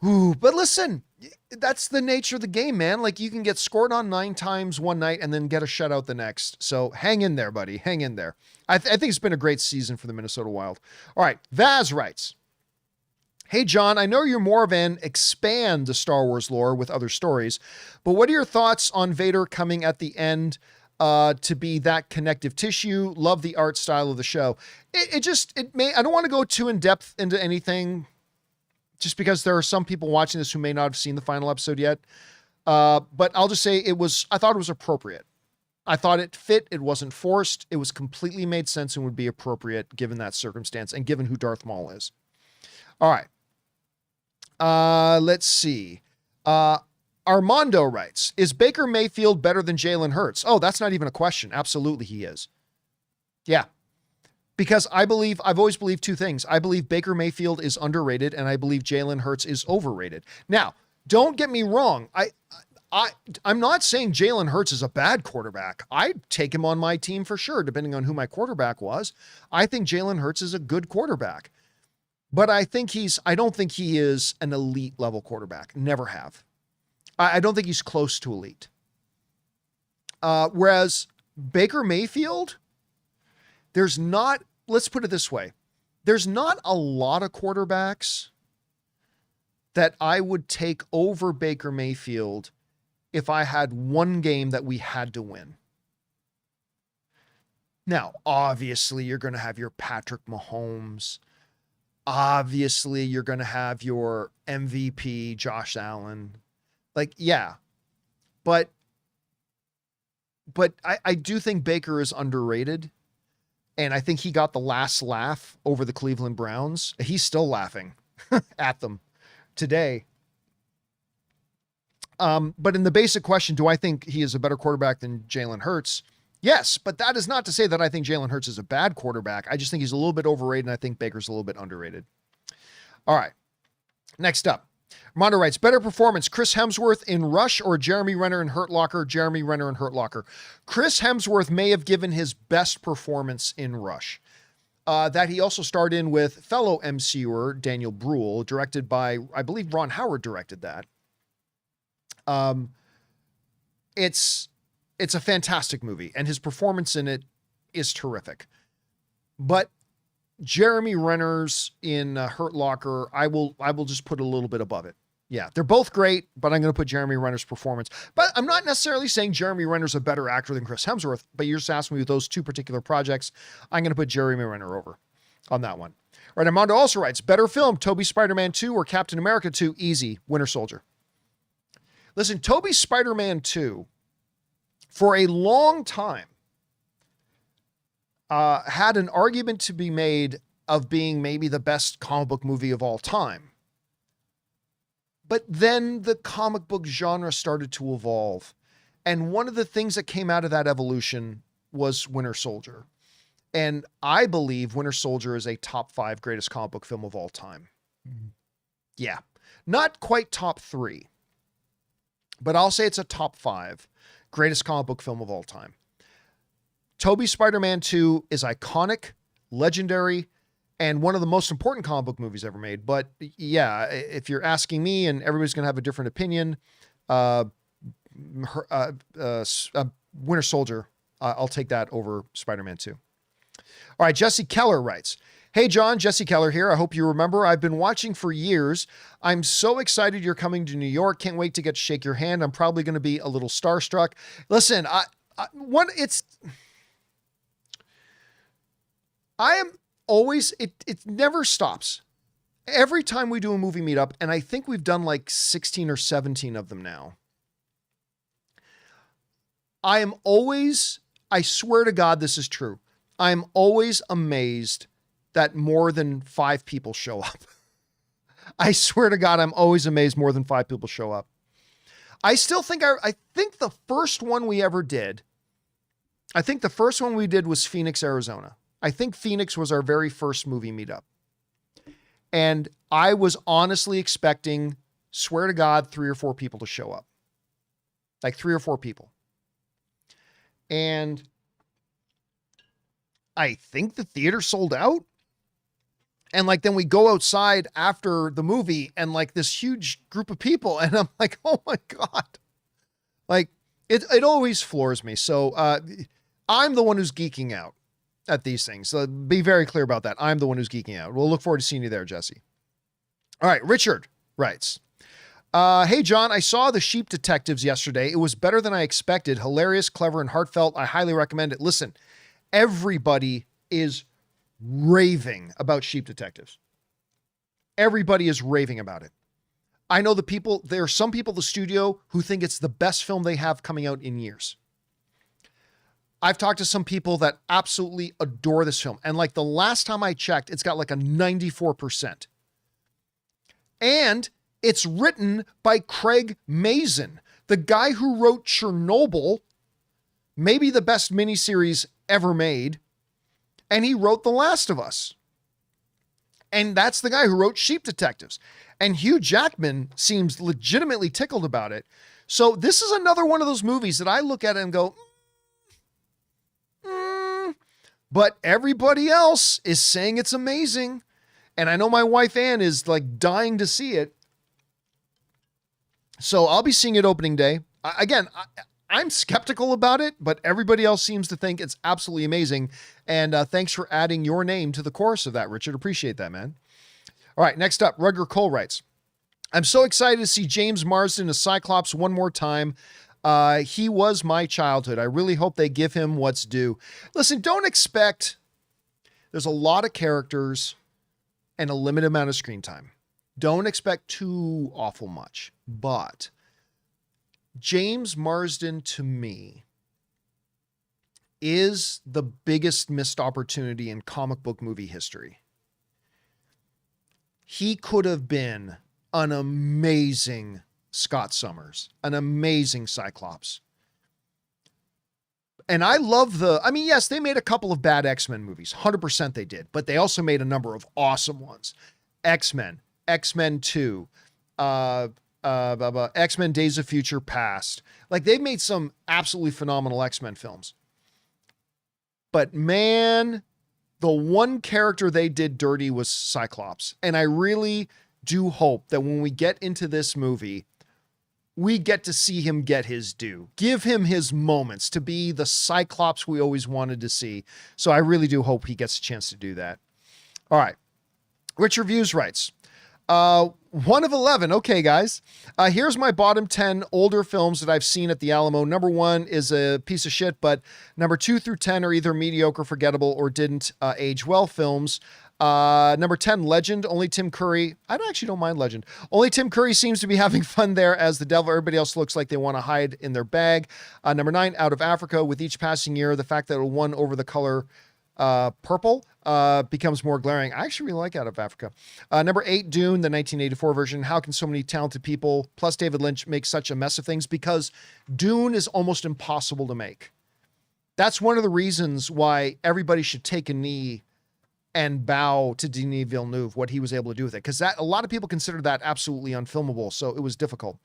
Speaker 1: Ooh, but listen, that's the nature of the game, man. Like, you can get scored on 9 times one night and then get a shutout the next. So hang in there, buddy. Hang in there. I think it's been a great season for the Minnesota Wild. All right. Vaz writes, hey, John, I know you're more of an expand the Star Wars lore with other stories, but what are your thoughts on Vader coming at the end to be that connective tissue. Love the art style of the show. I don't want to go too in depth into anything just because there are some people watching this who may not have seen the final episode yet. But I'll just say I thought it was appropriate. I thought it fit. It wasn't forced. It was completely made sense and would be appropriate given that circumstance and given who Darth Maul is. All right. Let's see. Armando writes, is Baker Mayfield better than Jalen Hurts? Oh, that's not even a question. Absolutely he is. Yeah. Because I've always believed two things. I believe Baker Mayfield is underrated and I believe Jalen Hurts is overrated. Now, don't get me wrong. I'm not saying Jalen Hurts is a bad quarterback. I'd take him on my team for sure, depending on who my quarterback was. I think Jalen Hurts is a good quarterback, but I don't think he is an elite level quarterback. Never have. I don't think he's close to elite. Whereas Baker Mayfield, let's put it this way. There's not a lot of quarterbacks that I would take over Baker Mayfield if I had one game that we had to win. Now, obviously, you're going to have your Patrick Mahomes. Obviously, you're going to have your MVP, Josh Allen. Yeah. But I do think Baker is underrated. And I think he got the last laugh over the Cleveland Browns. He's still laughing at them today. But in the basic question, do I think he is a better quarterback than Jalen Hurts? Yes, but that is not to say that I think Jalen Hurts is a bad quarterback. I just think he's a little bit overrated, and I think Baker's a little bit underrated. All right. Next up, Armando writes, better performance, Chris Hemsworth in Rush or Jeremy Renner in Hurt Locker? Jeremy Renner in Hurt Locker. Chris Hemsworth may have given his best performance in Rush. That he also starred in with fellow MCUer Daniel Bruhl, directed by, I believe Ron Howard directed that. It's a fantastic movie and his performance in it is terrific, but Jeremy Renner's in Hurt Locker, I will just put a little bit above it. Yeah, they're both great, but I'm going to put Jeremy Renner's performance. But I'm not necessarily saying Jeremy Renner's a better actor than Chris Hemsworth, but you're just asking me with those two particular projects. I'm going to put Jeremy Renner over on that one. All right, Armando also writes, better film, Tobey Spider-Man 2 or Captain America 2? Easy, Winter Soldier. Listen, Tobey Spider-Man 2, for a long time, had an argument to be made of being maybe the best comic book movie of all time. But then the comic book genre started to evolve. And one of the things that came out of that evolution was Winter Soldier. And I believe Winter Soldier is a top 5 greatest comic book film of all time. Mm-hmm. Yeah. Not quite top 3. But I'll say it's a top 5 greatest comic book film of all time. Tobey Spider-Man 2 is iconic, legendary, and one of the most important comic book movies ever made. But yeah, if you're asking me, and everybody's going to have a different opinion, Winter Soldier, I'll take that over Spider-Man 2. All right, Jesse Keller writes, hey, John, Jesse Keller here. I hope you remember. I've been watching for years. I'm so excited you're coming to New York. Can't wait to get to shake your hand. I'm probably going to be a little starstruck. Listen, I am always, it never stops. Every time we do a movie meetup, and I think we've done like 16 or 17 of them now, I swear to God, this is true. I'm always amazed that more than 5 people show up. I swear to God, I'm always amazed more than 5 people show up. I still think, I think the first one we ever did, was Phoenix, Arizona. I think Phoenix was our very first movie meetup. And I was honestly expecting, swear to God, 3 or 4 people to show up. Like 3 or 4 people. And I think the theater sold out. And like, then we go outside after the movie and like this huge group of people. And I'm like, oh my God. Like it always floors me. So I'm the one who's geeking out at these things. So be very clear about that. I'm the one who's geeking out. We'll look forward to seeing you there, Jesse. All right. Richard writes, Hey, John, I saw The Sheep Detectives yesterday. It was better than I expected. Hilarious, clever, and heartfelt. I highly recommend it. Listen, everybody is raving about Sheep Detectives. Everybody is raving about it. I know there are some people at the studio who think it's the best film they have coming out in years. I've talked to some people that absolutely adore this film. And like the last time I checked, it's got like a 94%. And it's written by Craig Mazin, the guy who wrote Chernobyl, maybe the best miniseries ever made. And he wrote The Last of Us. And that's the guy who wrote Sheep Detectives. And Hugh Jackman seems legitimately tickled about it. So this is another one of those movies that I look at it and go, but everybody else is saying it's amazing. And I know my wife Ann is like dying to see it. So I'll be seeing it opening day. I'm skeptical about it, but everybody else seems to think it's absolutely amazing. And thanks for adding your name to the chorus of that, Richard. Appreciate that, man. All right, next up, Rudger Cole writes, I'm so excited to see James Marsden as Cyclops one more time. He was my childhood. I really hope they give him what's due. Listen, don't expect, there's a lot of characters and a limited amount of screen time. Don't expect too awful much, but James Marsden to me is the biggest missed opportunity in comic book movie history. He could have been an amazing Scott Summers, an amazing Cyclops. And I love yes, they made a couple of bad X-Men movies. 100% they did, but they also made a number of awesome ones. X-Men, X-Men 2, X-Men Days of Future Past. Like they've made some absolutely phenomenal X-Men films. But man, the one character they did dirty was Cyclops. And I really do hope that when we get into this movie, we get to see him get his due. Give him his moments to be the Cyclops we always wanted to see. So I really do hope he gets a chance to do that. All right. Rich Reviews writes, 1 of 11. Okay, guys. Here's my bottom 10 older films that I've seen at the Alamo. Number 1 is a piece of shit, but number 2 through 10 are either mediocre, forgettable, or didn't age well films. Number 10, Legend. Only Tim Curry. I actually don't mind Legend. Only Tim Curry seems to be having fun there as the devil. Everybody else looks like they want to hide in their bag. Number 9, Out of Africa. With each passing year, the fact that it won over the color purple becomes more glaring. I actually really like Out of Africa. Number 8, Dune, the 1984 version. How can so many talented people, plus David Lynch, make such a mess of things? Because Dune is almost impossible to make. That's one of the reasons why everybody should take a knee and bow to Denis Villeneuve, what he was able to do with it. Because that a lot of people consider that absolutely unfilmable, so it was difficult.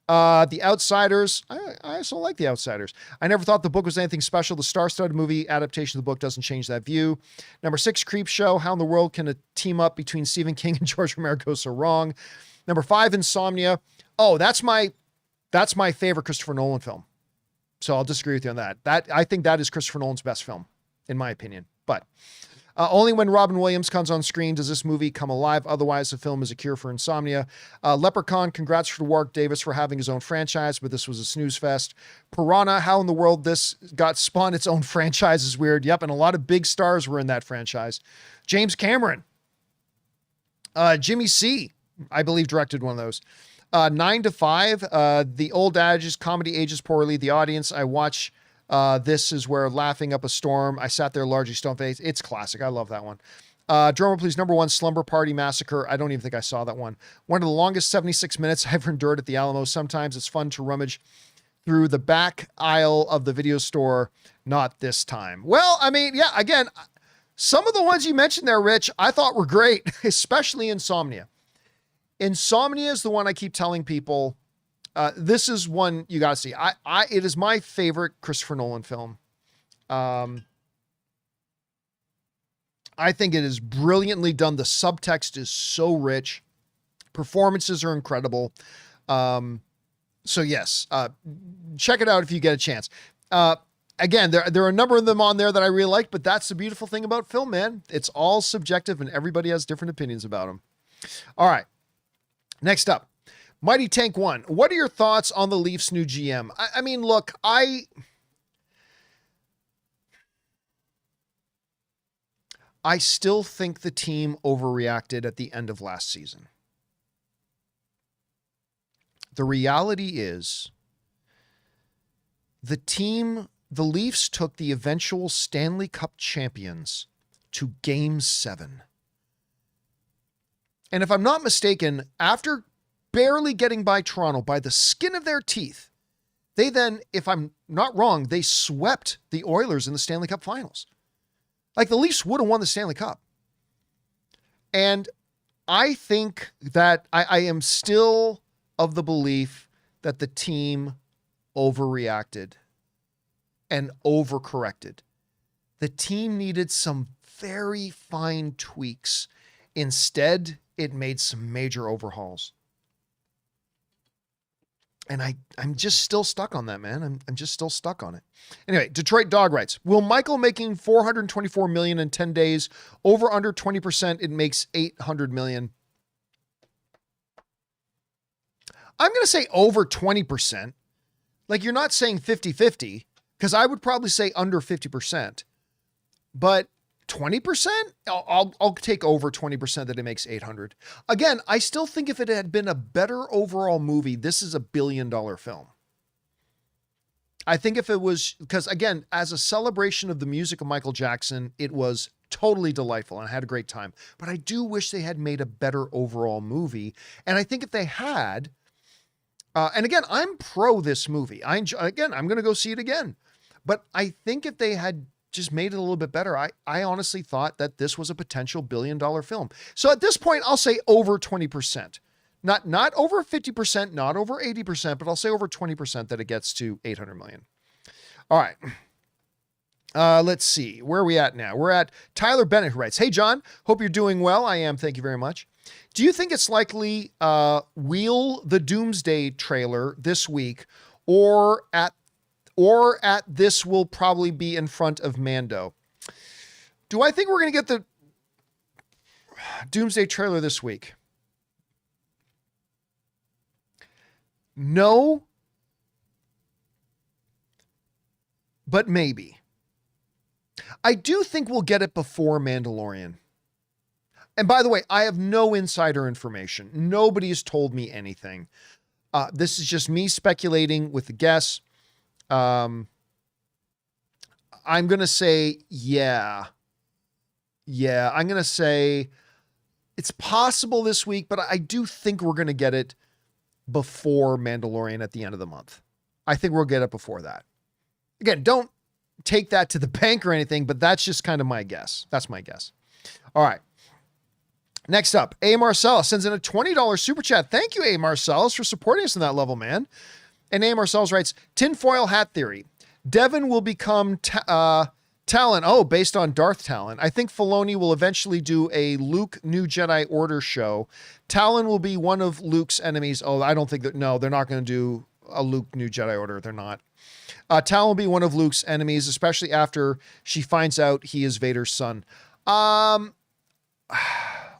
Speaker 1: The Outsiders. I also like The Outsiders. I never thought the book was anything special. The star-studded movie adaptation of the book doesn't change that view. Number 6, Creepshow. How in the world can a team up between Stephen King and George Romero go so wrong? Number 5, Insomnia. Oh, that's my favorite Christopher Nolan film. So I'll disagree with you on that. I think that is Christopher Nolan's best film, in my opinion. But only when Robin Williams comes on screen does this movie come alive. Otherwise, the film is a cure for insomnia. Leprechaun, congrats to Warwick Davis for having his own franchise, but this was a snooze fest. Piranha, how in the world this got spawned its own franchise is weird. Yep, and a lot of big stars were in that franchise. James Cameron. Jimmy C, I believe, directed one of those. 9 to 5. The old adage is comedy ages poorly. The audience I watch this is where laughing up a storm. I sat there largely stone-faced. It's classic. I love that one. Drummer, please. Number 1, Slumber Party Massacre. I don't even think I saw that one. One of the longest 76 minutes I've endured at the Alamo. Sometimes it's fun to rummage through the back aisle of the video store. Not this time. Well, I mean, yeah, again, some of the ones you mentioned there, Rich, I thought were great, especially Insomnia. Insomnia is the one I keep telling people. This is one you got to see. It is my favorite Christopher Nolan film. I think it is brilliantly done. The subtext is so rich. Performances are incredible. So yes, check it out if you get a chance. Again, there are a number of them on there that I really like, but that's the beautiful thing about film, man. It's all subjective and everybody has different opinions about them. All right. Next up. Mighty Tank 1, what are your thoughts on the Leafs' new GM? I mean, look, I still think the team overreacted at the end of last season. The reality is the Leafs took the eventual Stanley Cup champions to Game 7. And if I'm not mistaken, after barely getting by Toronto by the skin of their teeth, they then, if I'm not wrong, they swept the Oilers in the Stanley Cup finals. Like, the Leafs would have won the Stanley Cup. And I think that I am still of the belief that the team overreacted and overcorrected. The team needed some very fine tweaks. Instead, it made some major overhauls. And I'm just still stuck on that, man. I'm just still stuck on it. Anyway, Detroit Dog writes, will Michael making $424 million in 10 days over under 20%? It makes $800 million. I'm going to say over 20%. Like, you're not saying 50-50, because I would probably say under 50%. But 20%? I'll take over 20% that it makes 800. Again, I still think if it had been a better overall movie, this is a $1 billion film. I think if it was, because again, as a celebration of the music of Michael Jackson, it was totally delightful and I had a great time. But I do wish they had made a better overall movie. And I think if they had, and again, I'm pro this movie. I'm going to go see it again. But I think if they had just made it a little bit better, I honestly thought that this was a potential $1 billion film. So at this point, I'll say over 20%. Not over 50%, not over 80%, but I'll say over 20% that it gets to 800 million. All right. Let's see. Where are we at now? We're at Tyler Bennett, who writes, hey, John, hope you're doing well. I am. Thank you very much. Do you think it's likely Wheel the Doomsday trailer this week or at this will probably be in front of Mando? Do I think we're going to get the Doomsday trailer this week? No, but maybe. I do think we'll get it before Mandalorian. And by the way, I have no insider information. Nobody has told me anything. This is just me speculating with a guess. I'm going to say, yeah. I'm going to say it's possible this week, but I do think we're going to get it before Mandalorian at the end of the month. I think we'll get it before that. Again, don't take that to the bank or anything, but that's just kind of my guess. That's my guess. All right. Next up, A. Marcellus sends in a $20 super chat. Thank you, A. Marcellus, for supporting us in that level, man. And A. Marcellus writes, tinfoil hat theory. Devin will become Talon. Oh, based on Darth Talon. I think Filoni will eventually do a Luke New Jedi Order show. Talon will be one of Luke's enemies. Oh, I don't think that. No, they're not going to do a Luke New Jedi Order. They're not. Talon will be one of Luke's enemies, especially after she finds out he is Vader's son. I'm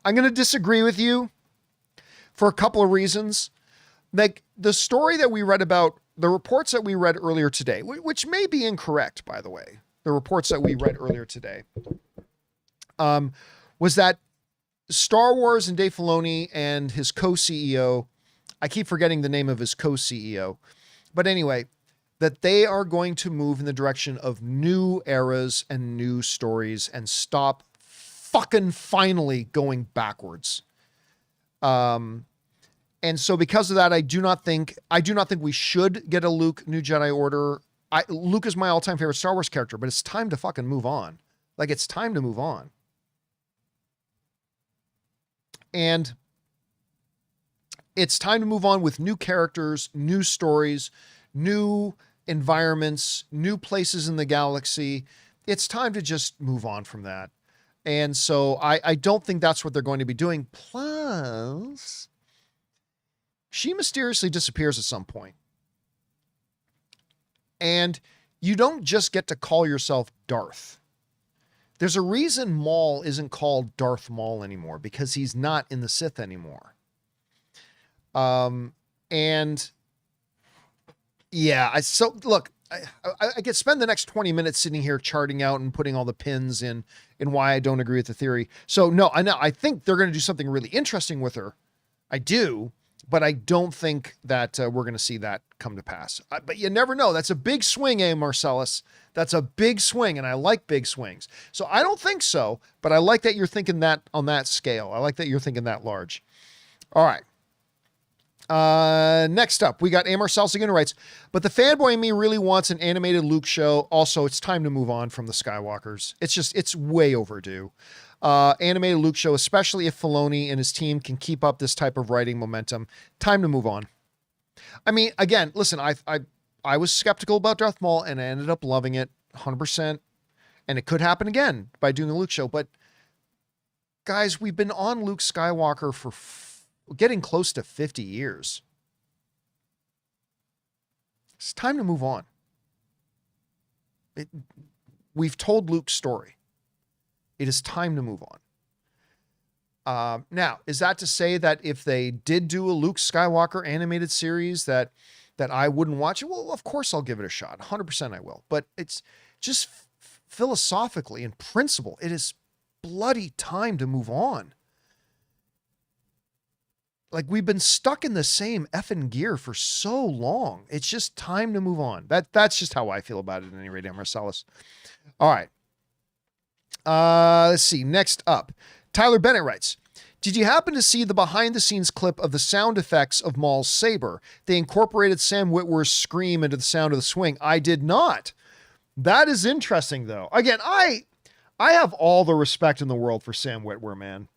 Speaker 1: going to disagree with you for a couple of reasons. Like the story that we read about, the reports that we read earlier today, which may be incorrect, by the way, the reports that we read earlier today, was that Star Wars and Dave Filoni and his co-CEO, I keep forgetting the name of his co-CEO, but anyway, that they are going to move in the direction of new eras and new stories and stop fucking finally going backwards. And so because of that, I do not think we should get a Luke New Jedi Order. Luke is my all-time favorite Star Wars character, but it's time to fucking move on. Like, it's time to move on. And it's time to move on with new characters, new stories, new environments, new places in the galaxy. It's time to just move on from that. And so I don't think that's what they're going to be doing. Plus, she mysteriously disappears at some point. And you don't just get to call yourself Darth. There's a reason Maul isn't called Darth Maul anymore, because he's not in the Sith anymore. And yeah, so look, I could spend the next 20 minutes sitting here charting out and putting all the pins in why I don't agree with the theory. So no, I think they're going to do something really interesting with her. I do, but I don't think that we're going to see that come to pass. But you never know. That's a big swing, Marcellus. That's a big swing, and I like big swings. So I don't think so, but I like that you're thinking that on that scale. I like that you're thinking that large. All right. Next up, we got Marcellus again who writes, but the fanboy in me really wants an animated Luke show. Also, it's time to move on from the Skywalkers. It's way overdue. Animated Luke show, especially if Filoni and his team can keep up this type of writing momentum. Time to move on. I mean, again, listen, I was skeptical about Darth Maul and I ended up loving it 100%. And it could happen again by doing a Luke show. But guys, we've been on Luke Skywalker for getting close to 50 years. It's time to move on. We've told Luke's story. It is time to move on. Now, is that to say that if they did do a Luke Skywalker animated series that I wouldn't watch it? Well, of course I'll give it a shot. 100% I will. But it's just philosophically and principle, it is bloody time to move on. Like, we've been stuck in the same effing gear for so long. It's just time to move on. That's just how I feel about it at any rate, Marcellus. All right. Let's see. Next up, Tyler Bennett writes, did you happen to see the behind-the-scenes clip of the sound effects of Maul's saber? They incorporated Sam Witwer's scream into the sound of the swing. I did not. That is interesting, though. Again, I have all the respect in the world for Sam Witwer, man.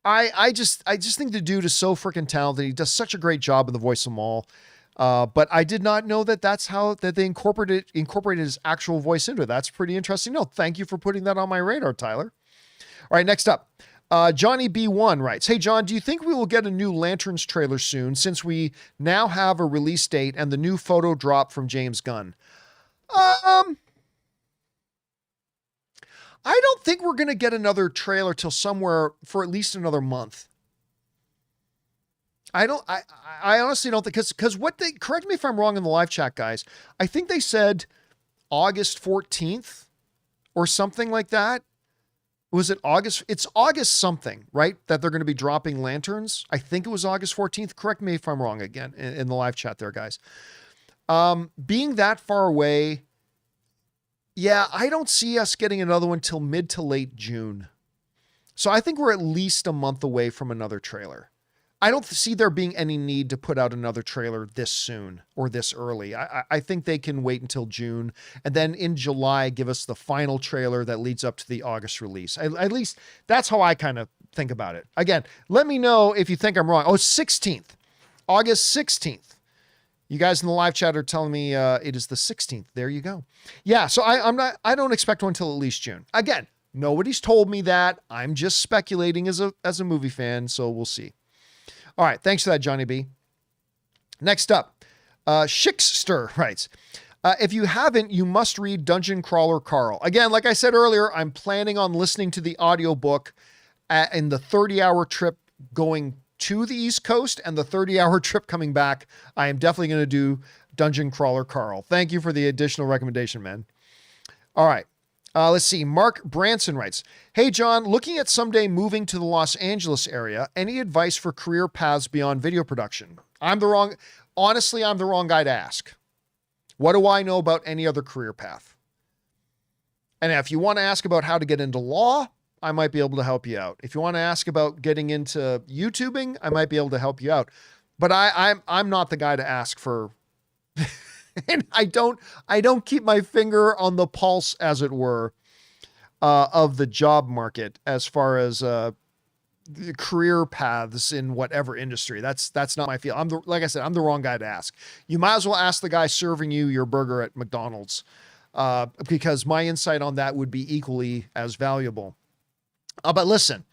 Speaker 1: I just think the dude is so freaking talented. He does such a great job in the voice of Maul. But I did not know that that's how that they incorporated his actual voice into it. That's pretty interesting. No, thank you for putting that on my radar, Tyler. All right, next up. Johnny B1 writes, hey, John, do you think we will get a new Lanterns trailer soon since we now have a release date and the new photo drop from James Gunn? I don't think we're going to get another trailer till somewhere for at least another month. I honestly don't think, because what they, correct me if I'm wrong in the live chat, guys. I think they said August 14th or something like that. Was it August? It's August something, right? That they're going to be dropping Lanterns. I think it was August 14th. Correct me if I'm wrong again in the live chat there, guys. Being that far away, yeah, I don't see us getting another one till mid to late June. So I think we're at least a month away from another trailer. I don't see there being any need to put out another trailer this soon or this early. I think they can wait until June and then in July give us the final trailer that leads up to the August release. At least that's how I kind of think about it. Again, let me know if you think I'm wrong. Oh, 16th, August 16th. You guys in the live chat are telling me it is the 16th. There you go. Yeah, so I don't expect one until at least June. Again, nobody's told me that. I'm just speculating as a movie fan, so we'll see. All right, thanks for that, Johnny B. Next up, Shikster writes, if you haven't, you must read Dungeon Crawler Carl. Again, like I said earlier, I'm planning on listening to the audiobook in the 30-hour trip going to the East Coast and the 30-hour trip coming back. I am definitely going to do Dungeon Crawler Carl. Thank you for the additional recommendation, man. All right. Let's see. Mark Branson writes, hey, John, looking at someday moving to the Los Angeles area, any advice for career paths beyond video production? Honestly, I'm the wrong guy to ask. What do I know about any other career path? And if you want to ask about how to get into law, I might be able to help you out. If you want to ask about getting into YouTubing, I might be able to help you out. But I'm not the guy to ask for. And I don't keep my finger on the pulse, as it were, of the job market as far as career paths in whatever industry. That's not my field. Like I said, I'm the wrong guy to ask. You might as well ask the guy serving you your burger at McDonald's, because my insight on that would be equally as valuable. But listen,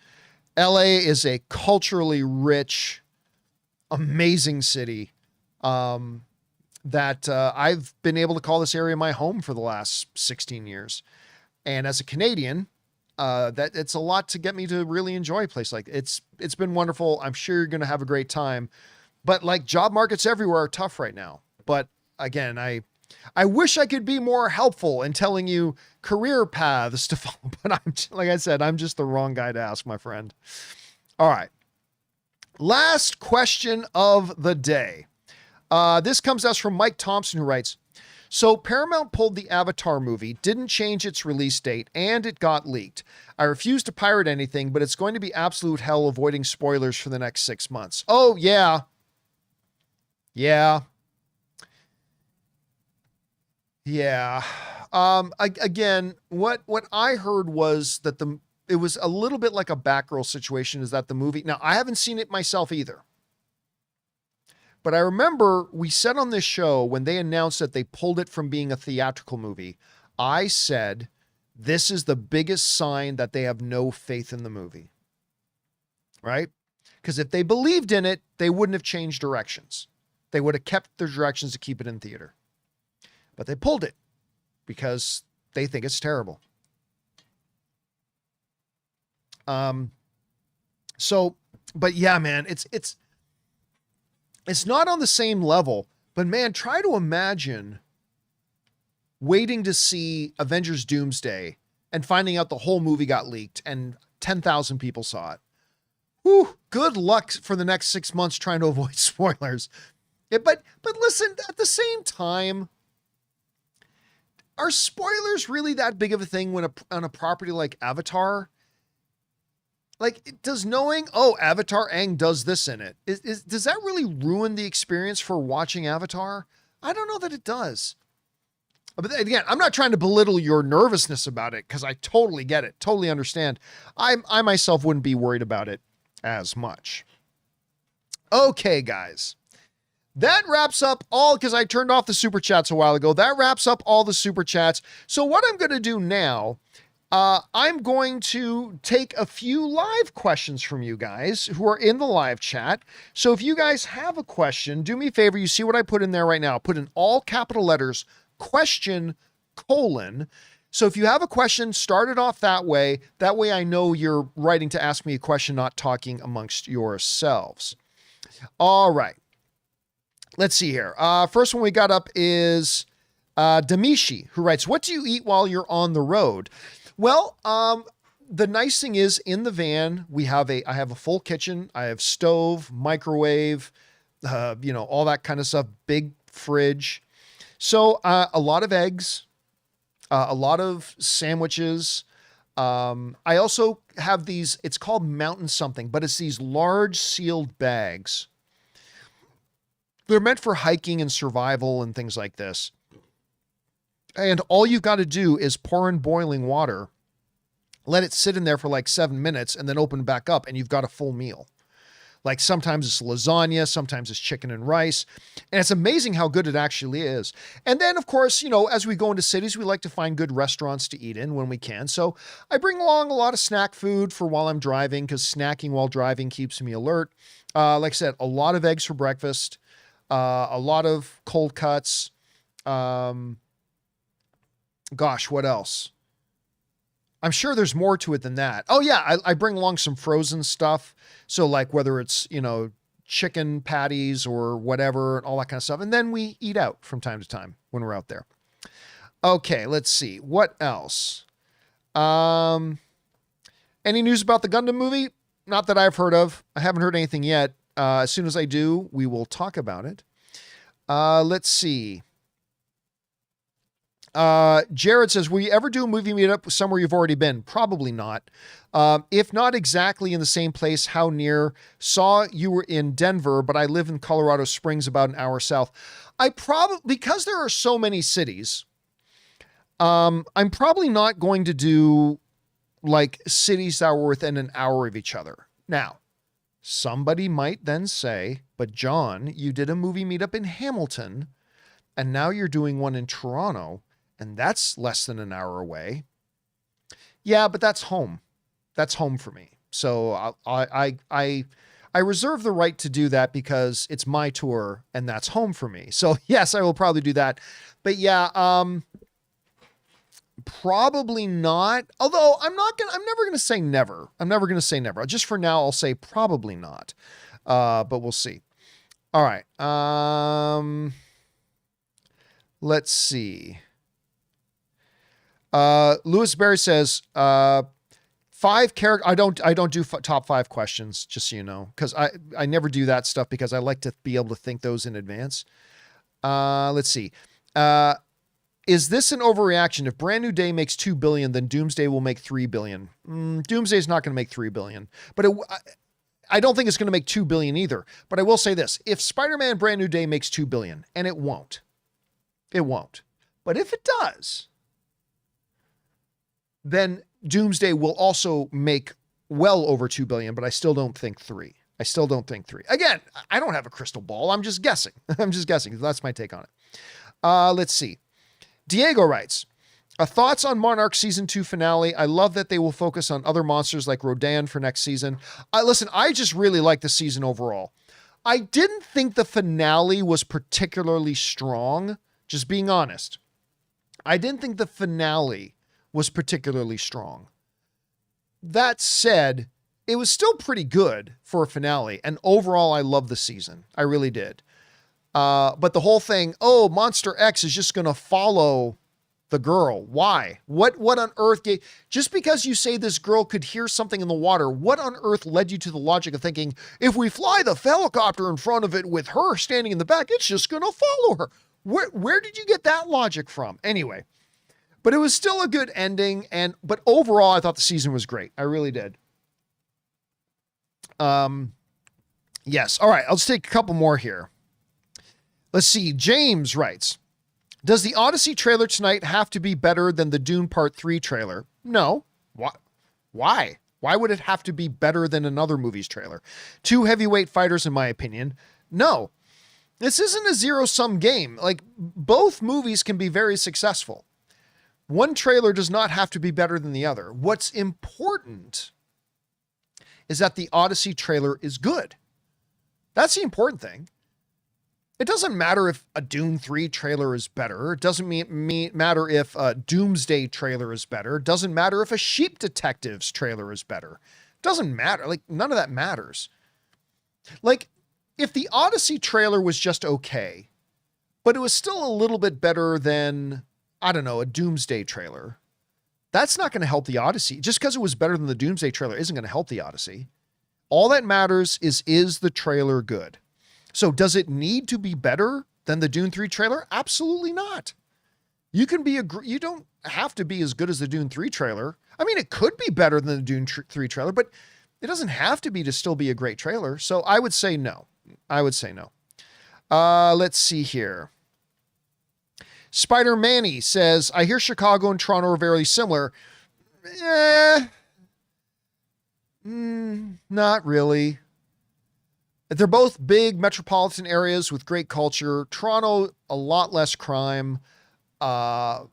Speaker 1: LA is a culturally rich, amazing city. That I've been able to call this area my home for the last 16 years. And as a Canadian, that it's a lot to get me to really enjoy a place like it's been wonderful. I'm sure you're going to have a great time. But like job markets everywhere are tough right now. But again, I wish I could be more helpful in telling you career paths to follow, but like I said, I'm just the wrong guy to ask, my friend. All right. Last question of the day. This comes to us from Mike Thompson, who writes, so Paramount pulled the Avatar movie, didn't change its release date, and it got leaked. I refuse to pirate anything, but it's going to be absolute hell avoiding spoilers for the next 6 months. Oh, yeah. Yeah. Yeah. Again, what I heard was that it was a little bit like a Batgirl situation, is that the movie, now I haven't seen it myself either, but I remember we said on this show when they announced that they pulled it from being a theatrical movie, I said, this is the biggest sign that they have no faith in the movie, right? Because if they believed in it, they wouldn't have changed directions. They would have kept their directions to keep it in theater. But they pulled it because they think it's terrible. But yeah, man, it's not on the same level, but man, try to imagine waiting to see Avengers Doomsday and finding out the whole movie got leaked and 10,000 people saw it. Whew, good luck for the next 6 months trying to avoid spoilers. Yeah, but listen, at the same time, are spoilers really that big of a thing when on a property like Avatar? Like, does knowing, oh, Avatar Aang does this in it, does that really ruin the experience for watching Avatar? I don't know that it does. But again, I'm not trying to belittle your nervousness about it, because I totally get it, totally understand. I myself wouldn't be worried about it as much. Okay, guys. That wraps up all, because I turned off the super chats a while ago. That wraps up all the super chats. So what I'm going to do now, I'm going to take a few live questions from you guys who are in the live chat. So if you guys have a question, do me a favor. You see what I put in there right now. Put in all capital letters, question, colon. So if you have a question, start it off that way. That way I know you're writing to ask me a question, not talking amongst yourselves. All right. Let's see here. First one we got up is Damishi, who writes, what do you eat while you're on the road? Well, the nice thing is in the van, I have a full kitchen. I have stove, microwave, all that kind of stuff, big fridge. So a lot of eggs, a lot of sandwiches. I also have these, it's called Mountain something, but it's these large sealed bags. They're meant for hiking and survival and things like this. And all you've got to do is pour in boiling water, let it sit in there for like 7 minutes, and then open back up, and you've got a full meal. Like sometimes it's lasagna, sometimes it's chicken and rice. And it's amazing how good it actually is. And then, of course, as we go into cities, we like to find good restaurants to eat in when we can. So I bring along a lot of snack food for while I'm driving, because snacking while driving keeps me alert. Like I said, a lot of eggs for breakfast. A lot of cold cuts. Gosh, what else? I'm sure there's more to it than that. Oh yeah, I bring along some frozen stuff. So like whether it's, chicken patties or whatever, all that kind of stuff. And then we eat out from time to time when we're out there. Okay, let's see. What else? Any news about the Gundam movie? Not that I've heard of. I haven't heard anything yet. As soon as I do, we will talk about it. Let's see. Jared says, will you ever do a movie meetup somewhere you've already been? Probably not. If not exactly in the same place, how near? Saw you were in Denver, but I live in Colorado Springs, about an hour south. Because there are so many cities, I'm probably not going to do like cities that are within an hour of each other. Now, somebody might then say, but John, you did a movie meetup in Hamilton, and now you're doing one in Toronto, and that's less than an hour away. Yeah, but that's home. That's home for me. So I reserve the right to do that because it's my tour and that's home for me. So yes, I will probably do that. But yeah, probably not. Although I'm never going to say never. I'm never going to say never. Just for now, I'll say probably not. But we'll see. All right. Let's see. Lewis Berry says, 5 character. I don't do top 5 questions, just so you know, because I never do that stuff because I like to be able to think those in advance. Let's see. Is this an overreaction? If Brand New Day makes 2 billion, then Doomsday will make 3 billion. Doomsday is not going to make 3 billion, but I don't think it's going to make 2 billion either. But I will say this: if Spider-Man Brand New Day makes 2 billion, and it won't. But if it does, then Doomsday will also make well over 2 billion, but I still don't think 3. Again, I don't have a crystal ball. I'm just guessing. That's my take on it. Let's see. Diego writes, thoughts on Monarch season 2 finale. I love that they will focus on other monsters like Rodan for next season. Listen, I just really like the season overall. I didn't think the finale was particularly strong, just being honest. I didn't think the finale was particularly strong. That said, it was still pretty good for a finale, and overall I love the season. I really did. But the whole thing, Monster X is just going to follow the girl. Why? What on earth just because you say this girl could hear something in the water, what on earth led you to the logic of thinking, if we fly the helicopter in front of it with her standing in the back, it's just going to follow her? Where did you get that logic from? Anyway, but it was still a good ending. But overall, I thought the season was great. I really did. Yes. All right. I'll just take a couple more here. Let's see. James writes, does the Odyssey trailer tonight have to be better than the Dune Part 3 trailer? No. Why? Why would it have to be better than another movie's trailer? 2 heavyweight fighters, in my opinion. No. This isn't a zero-sum game. Like, both movies can be very successful. One trailer does not have to be better than the other. What's important is that the Odyssey trailer is good. That's the important thing. It doesn't matter if a Dune 3 trailer is better. It doesn't matter if a Doomsday trailer is better. It doesn't matter if a Sheep Detectives trailer is better. It doesn't matter. Like, none of that matters. Like, if the Odyssey trailer was just okay, but it was still a little bit better than, I don't know, a Doomsday trailer, that's not going to help the Odyssey. Just because it was better than the Doomsday trailer isn't going to help the Odyssey. All that matters is the trailer good? So does it need to be better than the Dune 3 trailer? Absolutely not. You don't have to be as good as the Dune 3 trailer. I mean, it could be better than the Dune 3 trailer, but it doesn't have to be to still be a great trailer. So I would say no. Let's see here. Spider-Manny says, I hear Chicago and Toronto are very similar. Not really. They're both big metropolitan areas with great culture. Toronto, a lot less crime, a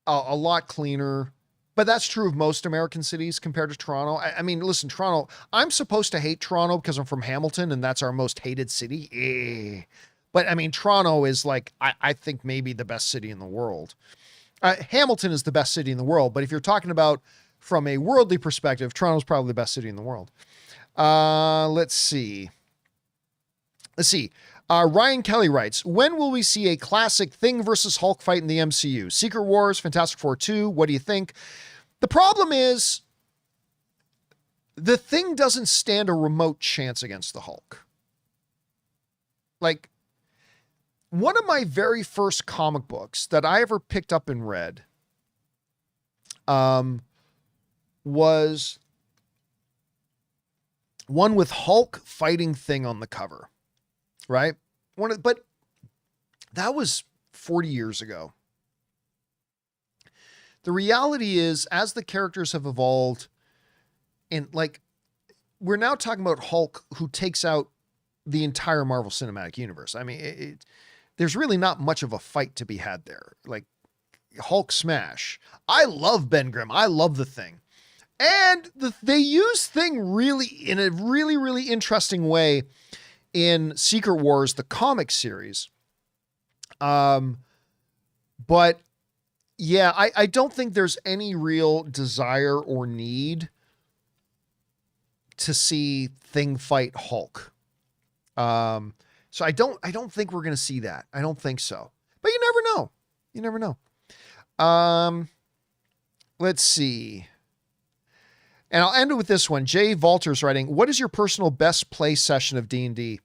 Speaker 1: lot cleaner. But that's true of most American cities compared to Toronto. I mean, listen, Toronto, I'm supposed to hate Toronto because I'm from Hamilton and that's our most hated city. But I mean, Toronto is like, I think maybe the best city in the world. Hamilton is the best city in the world. But if you're talking about from a worldly perspective, Toronto's probably the best city in the world. Let's see. Ryan Kelly writes, when will we see a classic Thing versus Hulk fight in the MCU? Secret Wars, Fantastic Four 2. What do you think? The problem is the Thing doesn't stand a remote chance against the Hulk. Like, one of my very first comic books that I ever picked up and read, was one with Hulk fighting Thing on the cover, right? But that was 40 years ago. The reality is, as the characters have evolved, and like, we're now talking about Hulk who takes out the entire Marvel Cinematic Universe. I mean, there's really not much of a fight to be had there. Like, Hulk smash. I love Ben Grimm. I love the Thing. And they use Thing in a really, really interesting way in Secret Wars, the comic series. But yeah, I don't think there's any real desire or need to see Thing fight Hulk. So I don't think we're going to see that. I don't think so, but you never know. You never know. Let's see. And I'll end it with this one. Jay Valter's writing, what is your personal best play session of D&D?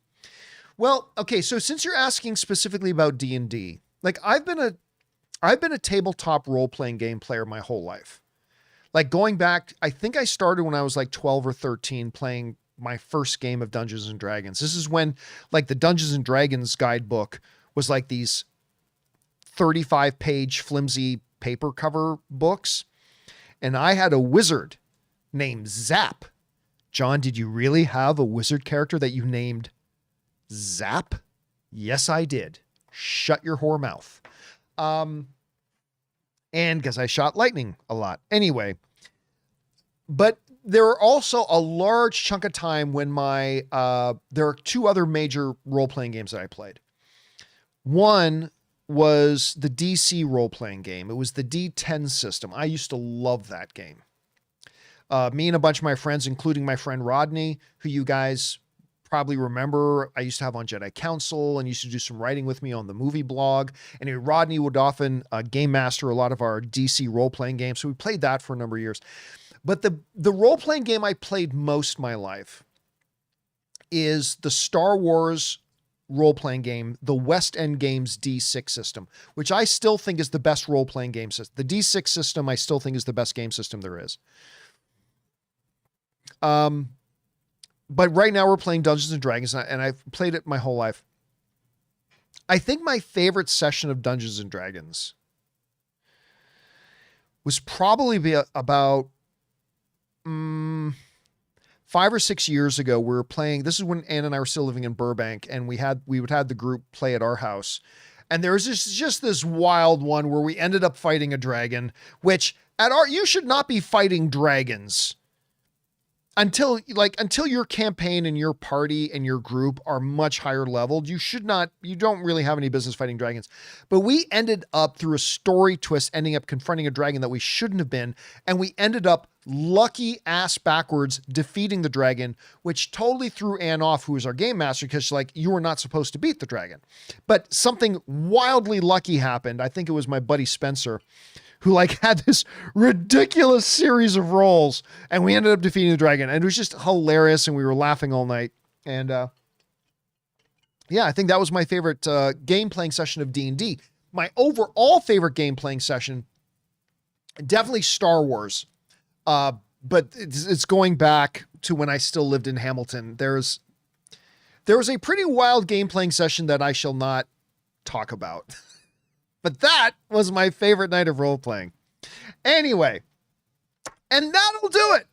Speaker 1: Well, okay. So since you're asking specifically about D&D, like I've been a tabletop role-playing game player my whole life. Like going back, I think I started when I was like 12 or 13 playing my first game of Dungeons and Dragons. This is when like the Dungeons and Dragons guidebook was like these 35-page flimsy paper cover books. And I had a wizard named Zap. John, did you really have a wizard character that you named Zap? Yes, I did. Shut your whore mouth. And because I shot lightning a lot. Anyway, but there are also a large chunk of time when there are two other major role-playing games that I played. One was the DC role-playing game. It was the D10 system. I used to love that game. Me and a bunch of my friends, including my friend Rodney, who you guys probably remember, I used to have on Jedi Council and used to do some writing with me on the movie blog. And Rodney would often game master a lot of our DC role-playing games. So we played that for a number of years. But the role-playing game I played most my life is the Star Wars role-playing game, the West End Games D6 system, which I still think is the best role-playing game system. The D6 system I still think is the best game system there is. But right now we're playing Dungeons and Dragons, and I've played it my whole life. I think my favorite session of Dungeons and Dragons was probably about 5 or 6 years ago. We were playing. This is when Ann and I were still living in Burbank, and we would have the group play at our house. And there was just this wild one where we ended up fighting a dragon, which you should not be fighting dragons until your campaign and your party and your group are much higher leveled. You don't really have any business fighting dragons. But we ended up, through a story twist, ending up confronting a dragon that we shouldn't have been. And we ended up lucky ass backwards defeating the dragon, which totally threw Anne off, who was our game master, because she's like, you were not supposed to beat the dragon. But something wildly lucky happened. I think it was my buddy Spencer, who like had this ridiculous series of rolls, and we ended up defeating the dragon, and it was just hilarious, and we were laughing all night. And yeah, I think that was my favorite game playing session of D&D. My overall favorite game playing session, definitely Star Wars, but it's going back to when I still lived in Hamilton. There was a pretty wild game playing session that I shall not talk about. But that was my favorite night of role-playing. Anyway, and that'll do it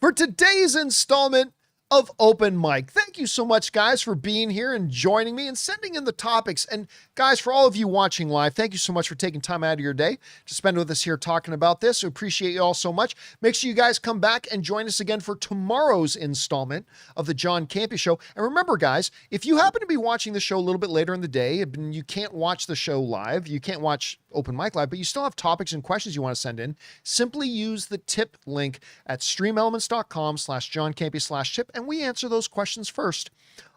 Speaker 1: for today's installment of Open Mic. Thank you so much, guys, for being here and joining me and sending in the topics. And guys, for all of you watching live, thank you so much for taking time out of your day to spend with us here talking about this. We appreciate you all so much. Make sure you guys come back and join us again for tomorrow's installment of the John Campea Show. And remember, guys, if you happen to be watching the show a little bit later in the day, and you can't watch the show live, you can't watch Open Mic Live, but you still have topics and questions you want to send in, simply use the tip link at streamelements.com/JohnCampea/tip, and we answer those questions first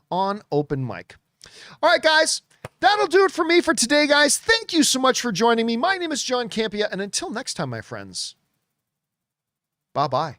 Speaker 1: on Open Mic. All right, guys, that'll do it for me for today, guys. Thank you so much for joining me. My name is John Campea, and until next time, my friends, bye-bye.